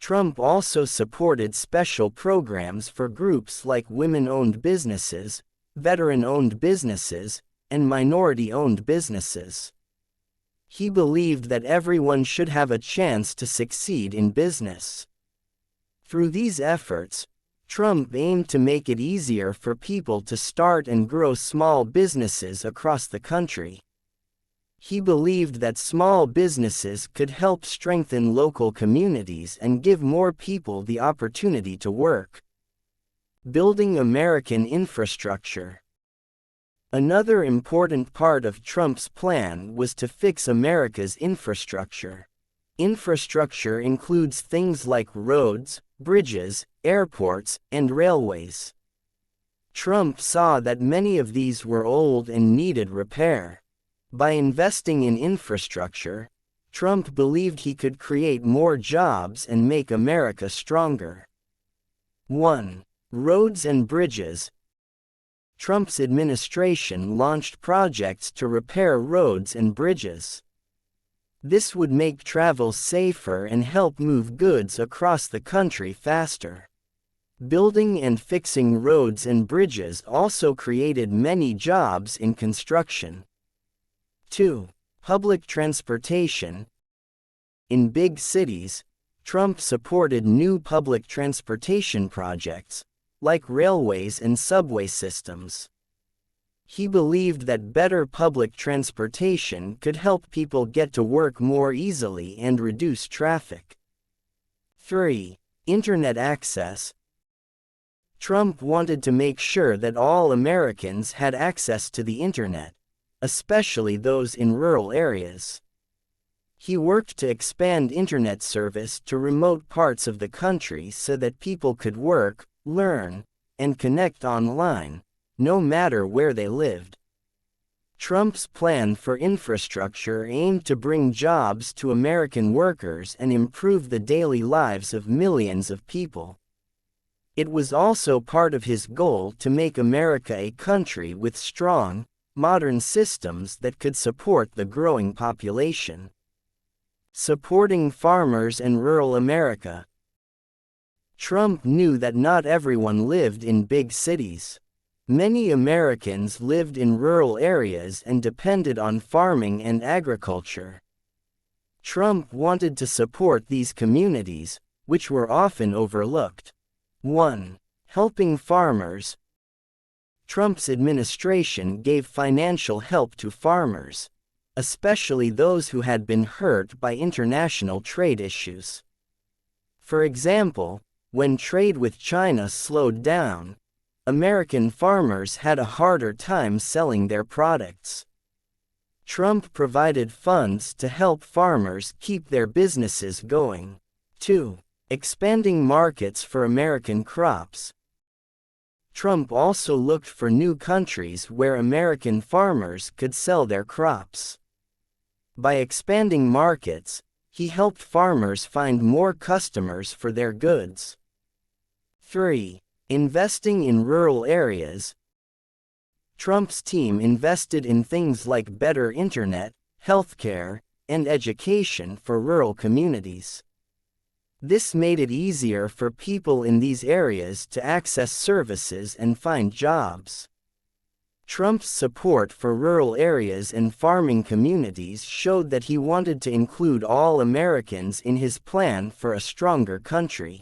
Speaker 1: Trump also supported special programs for groups like women-owned businesses, veteran-owned businesses, and minority-owned businesses. He believed that everyone should have a chance to succeed in business. Through these efforts, Trump aimed to make it easier for people to start and grow small businesses across the country. He believed that small businesses could help strengthen local communities and give more people the opportunity to work. Building American infrastructure. Another important part of Trump's plan was to fix America's infrastructure. Infrastructure includes things like roads, bridges, airports, and railways. Trump saw that many of these were old and needed repair. By investing in infrastructure, Trump believed he could create more jobs and make America stronger. 1. Roads and bridges. Trump's administration launched projects to repair roads and bridges. This would make travel safer and help move goods across the country faster. Building and fixing roads and bridges also created many jobs in construction. 2. Public transportation. In big cities, Trump supported new public transportation projects, like railways and subway systems. He believed that better public transportation could help people get to work more easily and reduce traffic. 3. Internet access. Trump wanted to make sure that all Americans had access to the internet, especially those in rural areas. He worked to expand internet service to remote parts of the country so that people could work, learn, and connect online, no matter where they lived. Trump's plan for infrastructure aimed to bring jobs to American workers and improve the daily lives of millions of people. It was also part of his goal to make America a country with strong, modern systems that could support the growing population. Supporting farmers and rural America. Trump knew that not everyone lived in big cities. Many Americans lived in rural areas and depended on farming and agriculture. Trump wanted to support these communities, which were often overlooked. 1. Helping farmers. Trump's administration gave financial help to farmers, especially those who had been hurt by international trade issues. For example, when trade with China slowed down, American farmers had a harder time selling their products. Trump provided funds to help farmers keep their businesses going. 2. Expanding markets for American crops. Trump also looked for new countries where American farmers could sell their crops. By expanding markets, he helped farmers find more customers for their goods. 3. Investing in rural areas. Trump's team invested in things like better internet, healthcare, and education for rural communities. This made it easier for people in these areas to access services and find jobs. Trump's support for rural areas and farming communities showed that he wanted to include all Americans in his plan for a stronger country.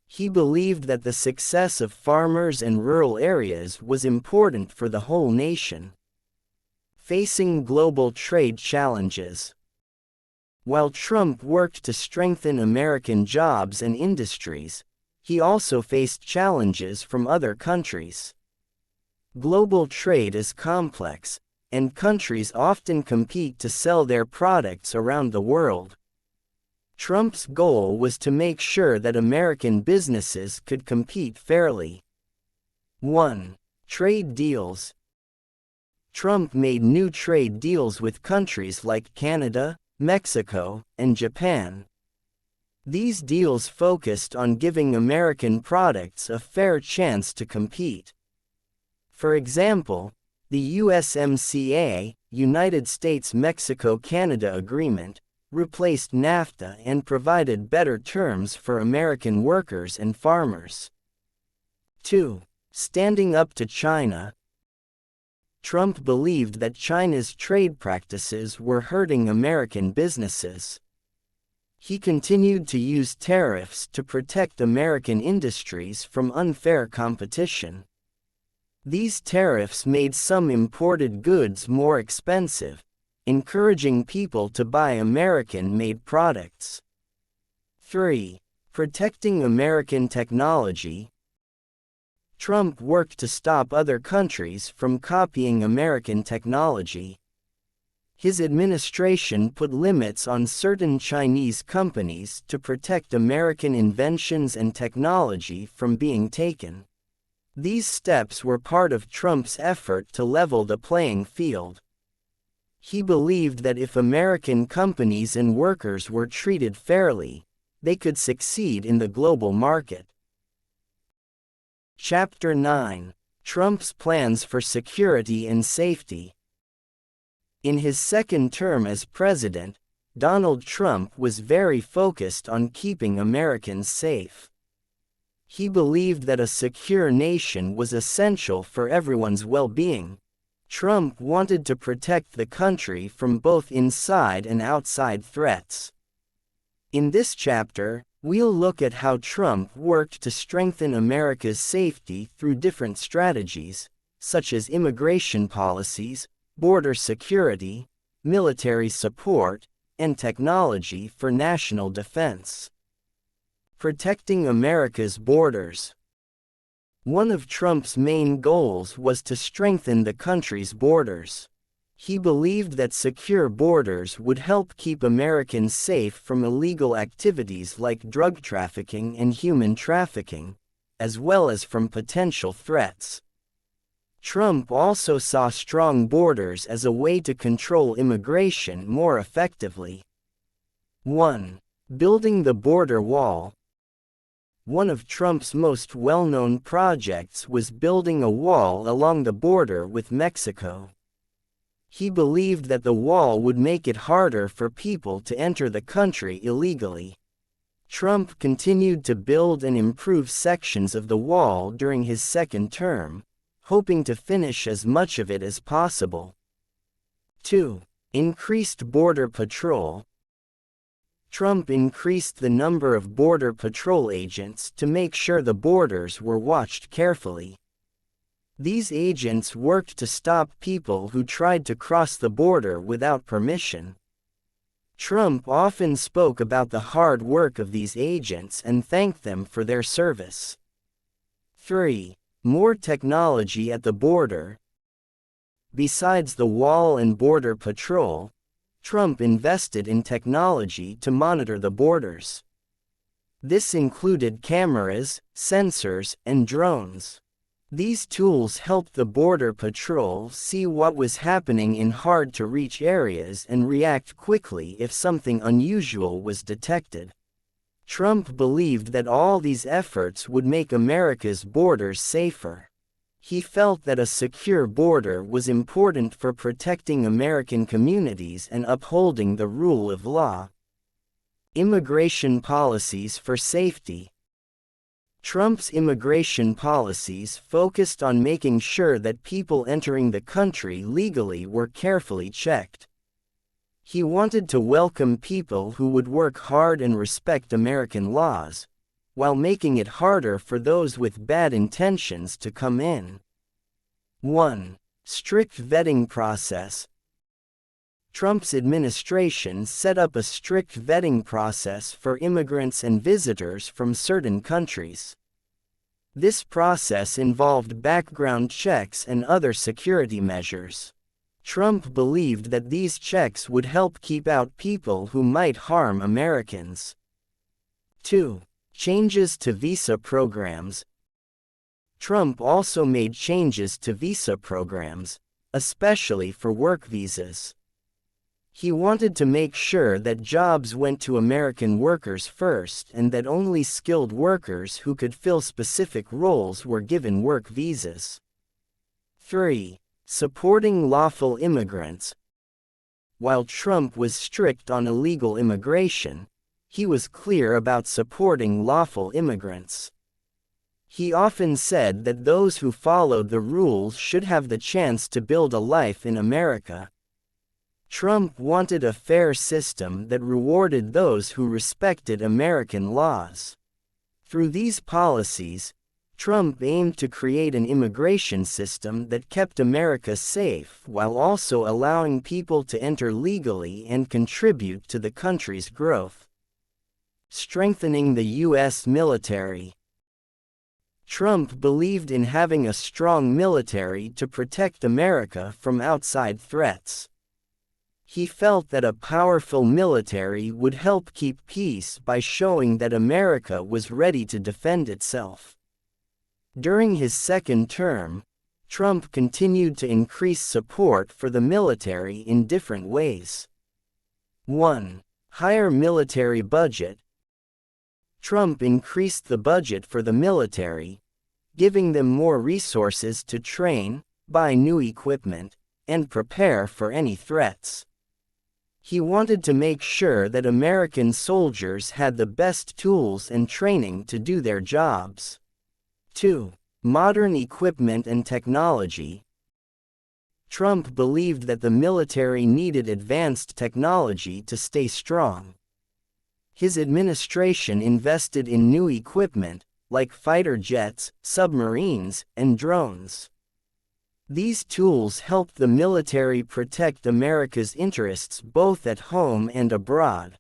Speaker 1: He believed that the success of farmers and rural areas was important for the whole nation. Facing global trade challenges. While Trump worked to strengthen American jobs and industries, he also faced challenges from other countries. Global trade is complex, and countries often compete to sell their products around the world. Trump's goal was to make sure that American businesses could compete fairly. 1. Trade deals. Trump made new trade deals with countries like Canada, Mexico, and Japan. These deals focused on giving American products a fair chance to compete. For example, the USMCA, United States-Mexico-Canada Agreement, replaced NAFTA and provided better terms for American workers and farmers. 2. Standing up to China. Trump believed that China's trade practices were hurting American businesses. He continued to use tariffs to protect American industries from unfair competition. These tariffs made some imported goods more expensive, encouraging people to buy American-made products. 3. Protecting American technology. Trump worked to stop other countries from copying American technology. His administration put limits on certain Chinese companies to protect American inventions and technology from being taken. These steps were part of Trump's effort to level the playing field. He believed that if American companies and workers were treated fairly, they could succeed in the global market. Chapter 9. Trump's Plans for Security and Safety. In his second term as president, Donald Trump was very focused on keeping Americans safe. He believed that a secure nation was essential for everyone's well-being. Trump wanted to protect the country from both inside and outside threats. In this chapter, we'll look at how Trump worked to strengthen America's safety through different strategies, such as immigration policies, border security, military support, and technology for national defense. Protecting America's borders. One of Trump's main goals was to strengthen the country's borders. He believed that secure borders would help keep Americans safe from illegal activities like drug trafficking and human trafficking, as well as from potential threats. Trump also saw strong borders as a way to control immigration more effectively. 1. Building the border wall. One of Trump's most well-known projects was building a wall along the border with Mexico. He believed that the wall would make it harder for people to enter the country illegally. Trump continued to build and improve sections of the wall during his second term, hoping to finish as much of it as possible. 2. Increased border patrol. Trump increased the number of border patrol agents to make sure the borders were watched carefully. These agents worked to stop people who tried to cross the border without permission. Trump often spoke about the hard work of these agents and thanked them for their service. 3. More technology at the border. Besides the wall and border patrol, Trump invested in technology to monitor the borders. This included cameras, sensors, and drones. These tools helped the Border Patrol see what was happening in hard-to-reach areas and react quickly if something unusual was detected. Trump believed that all these efforts would make America's borders safer. He felt that a secure border was important for protecting American communities and upholding the rule of law. Immigration policies for safety. Trump's immigration policies focused on making sure that people entering the country legally were carefully checked. He wanted to welcome people who would work hard and respect American laws, while making it harder for those with bad intentions to come in. 1. Strict vetting process. Trump's administration set up a strict vetting process for immigrants and visitors from certain countries. This process involved background checks and other security measures. Trump believed that these checks would help keep out people who might harm Americans. 2. Changes to visa programs. Trump also made changes to visa programs, especially for work visas. He wanted to make sure that jobs went to American workers first and that only skilled workers who could fill specific roles were given work visas. 3. Supporting lawful immigrants. While Trump was strict on illegal immigration, he was clear about supporting lawful immigrants. He often said that those who followed the rules should have the chance to build a life in America. Trump wanted a fair system that rewarded those who respected American laws. Through these policies, Trump aimed to create an immigration system that kept America safe while also allowing people to enter legally and contribute to the country's growth. Strengthening the U.S. military. Trump believed in having a strong military to protect America from outside threats. He felt that a powerful military would help keep peace by showing that America was ready to defend itself. During his second term, Trump continued to increase support for the military in different ways. 1. Higher military budget. Trump increased the budget for the military, giving them more resources to train, buy new equipment, and prepare for any threats. He wanted to make sure that American soldiers had the best tools and training to do their jobs. 2. Modern equipment and technology. Trump believed that the military needed advanced technology to stay strong. His administration invested in new equipment, like fighter jets, submarines, and drones. These tools helped the military protect America's interests both at home and abroad.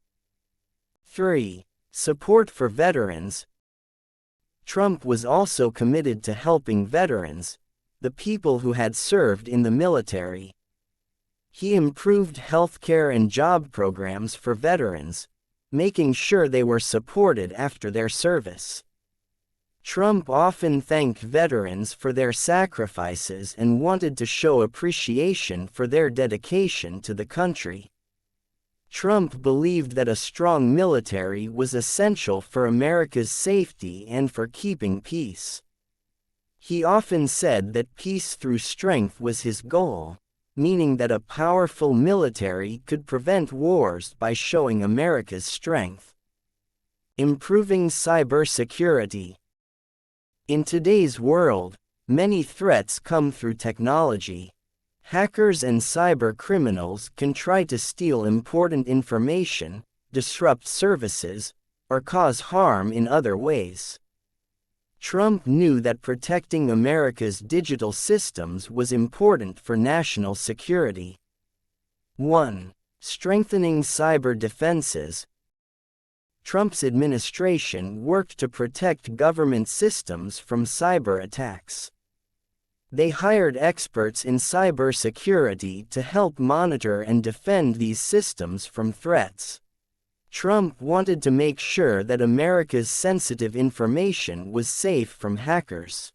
Speaker 1: 3. Support for veterans. Trump was also committed to helping veterans, the people who had served in the military. He improved healthcare and job programs for veterans, making sure they were supported after their service. Trump often thanked veterans for their sacrifices and wanted to show appreciation for their dedication to the country. Trump believed that a strong military was essential for America's safety and for keeping peace. He often said that peace through strength was his goal, meaning that a powerful military could prevent wars by showing America's strength. Improving cybersecurity. In today's world, many threats come through technology. Hackers and cyber criminals can try to steal important information, disrupt services, or cause harm in other ways. Trump knew that protecting America's digital systems was important for national security. 1. Strengthening cyber defenses. Trump's administration worked to protect government systems from cyber attacks. They hired experts in cybersecurity to help monitor and defend these systems from threats. Trump wanted to make sure that America's sensitive information was safe from hackers.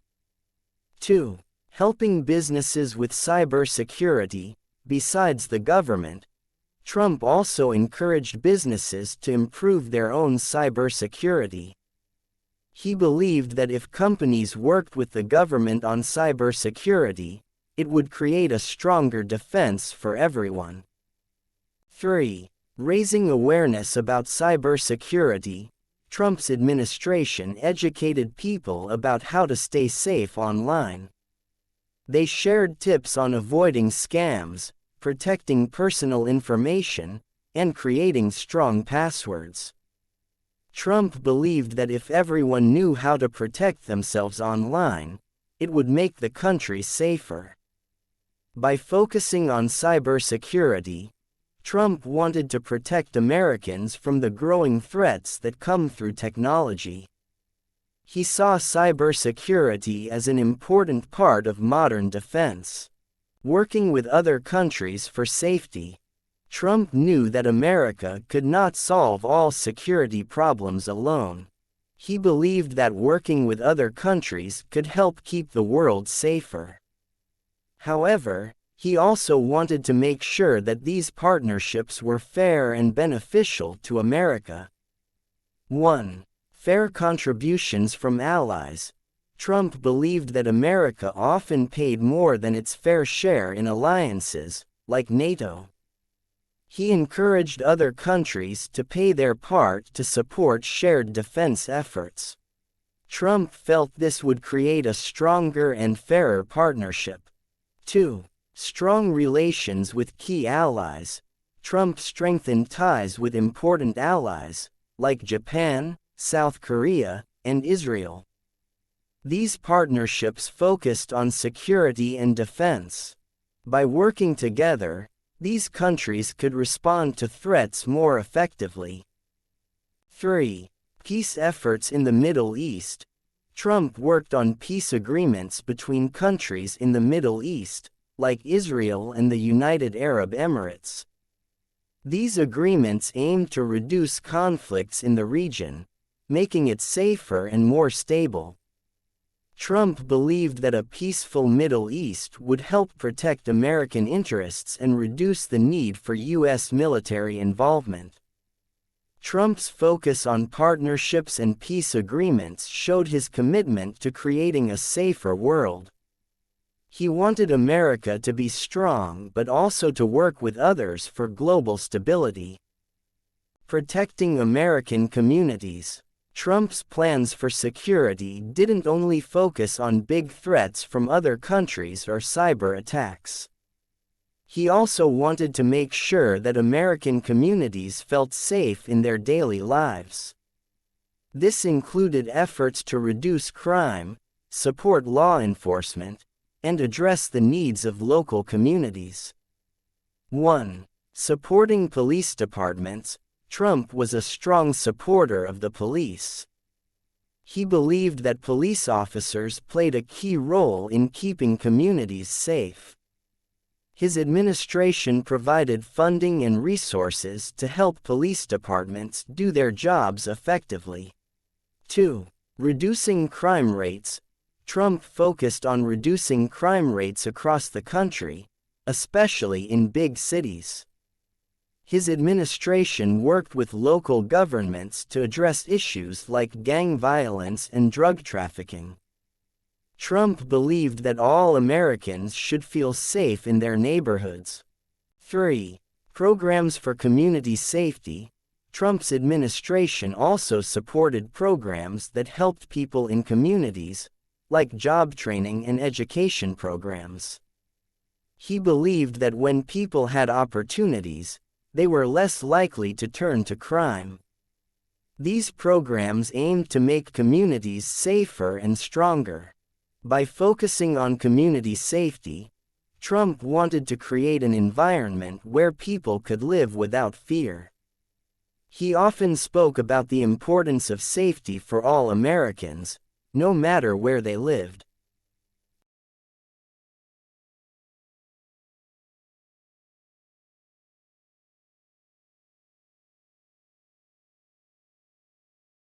Speaker 1: 2. Helping businesses with cybersecurity. Besides the government, Trump also encouraged businesses to improve their own cybersecurity. He believed that if companies worked with the government on cybersecurity, it would create a stronger defense for everyone. 3. Raising awareness about cybersecurity. Trump's administration educated people about how to stay safe online. They shared tips on avoiding scams, protecting personal information, and creating strong passwords. Trump believed that if everyone knew how to protect themselves online, it would make the country safer. By focusing on cybersecurity, Trump wanted to protect Americans from the growing threats that come through technology. He saw cybersecurity as an important part of modern defense. Working with other countries for safety, Trump knew that America could not solve all security problems alone. He believed that working with other countries could help keep the world safer. However, he also wanted to make sure that these partnerships were fair and beneficial to America. 1. Fair contributions from allies. Trump believed that America often paid more than its fair share in alliances, like NATO. He encouraged other countries to pay their part to support shared defense efforts. Trump felt this would create a stronger and fairer partnership. 2. Strong relations with key allies. Trump strengthened ties with important allies, like Japan, South Korea, and Israel. These partnerships focused on security and defense. By working together, these countries could respond to threats more effectively. 3. Peace efforts in the Middle East. Trump worked on peace agreements between countries in the Middle East, like Israel and the United Arab Emirates. These agreements aimed to reduce conflicts in the region, making it safer and more stable. Trump believed that a peaceful Middle East would help protect American interests and reduce the need for U.S. military involvement. Trump's focus on partnerships and peace agreements showed his commitment to creating a safer world. He wanted America to be strong but also to work with others for global stability. Protecting American communities. Trump's plans for security didn't only focus on big threats from other countries or cyber attacks. He also wanted to make sure that American communities felt safe in their daily lives. This included efforts to reduce crime, support law enforcement, and address the needs of local communities. 1. Supporting police departments. Trump was a strong supporter of the police. He believed that police officers played a key role in keeping communities safe. His administration provided funding and resources to help police departments do their jobs effectively. 2. Reducing crime rates. Trump focused on reducing crime rates across the country, especially in big cities. His administration worked with local governments to address issues like gang violence and drug trafficking. Trump believed that all Americans should feel safe in their neighborhoods. 3. Programs for community safety. Trump's administration also supported programs that helped people in communities, like job training and education programs. He believed that when people had opportunities, they were less likely to turn to crime. These programs aimed to make communities safer and stronger. By focusing on community safety, Trump wanted to create an environment where people could live without fear. He often spoke about the importance of safety for all Americans, no matter where they lived.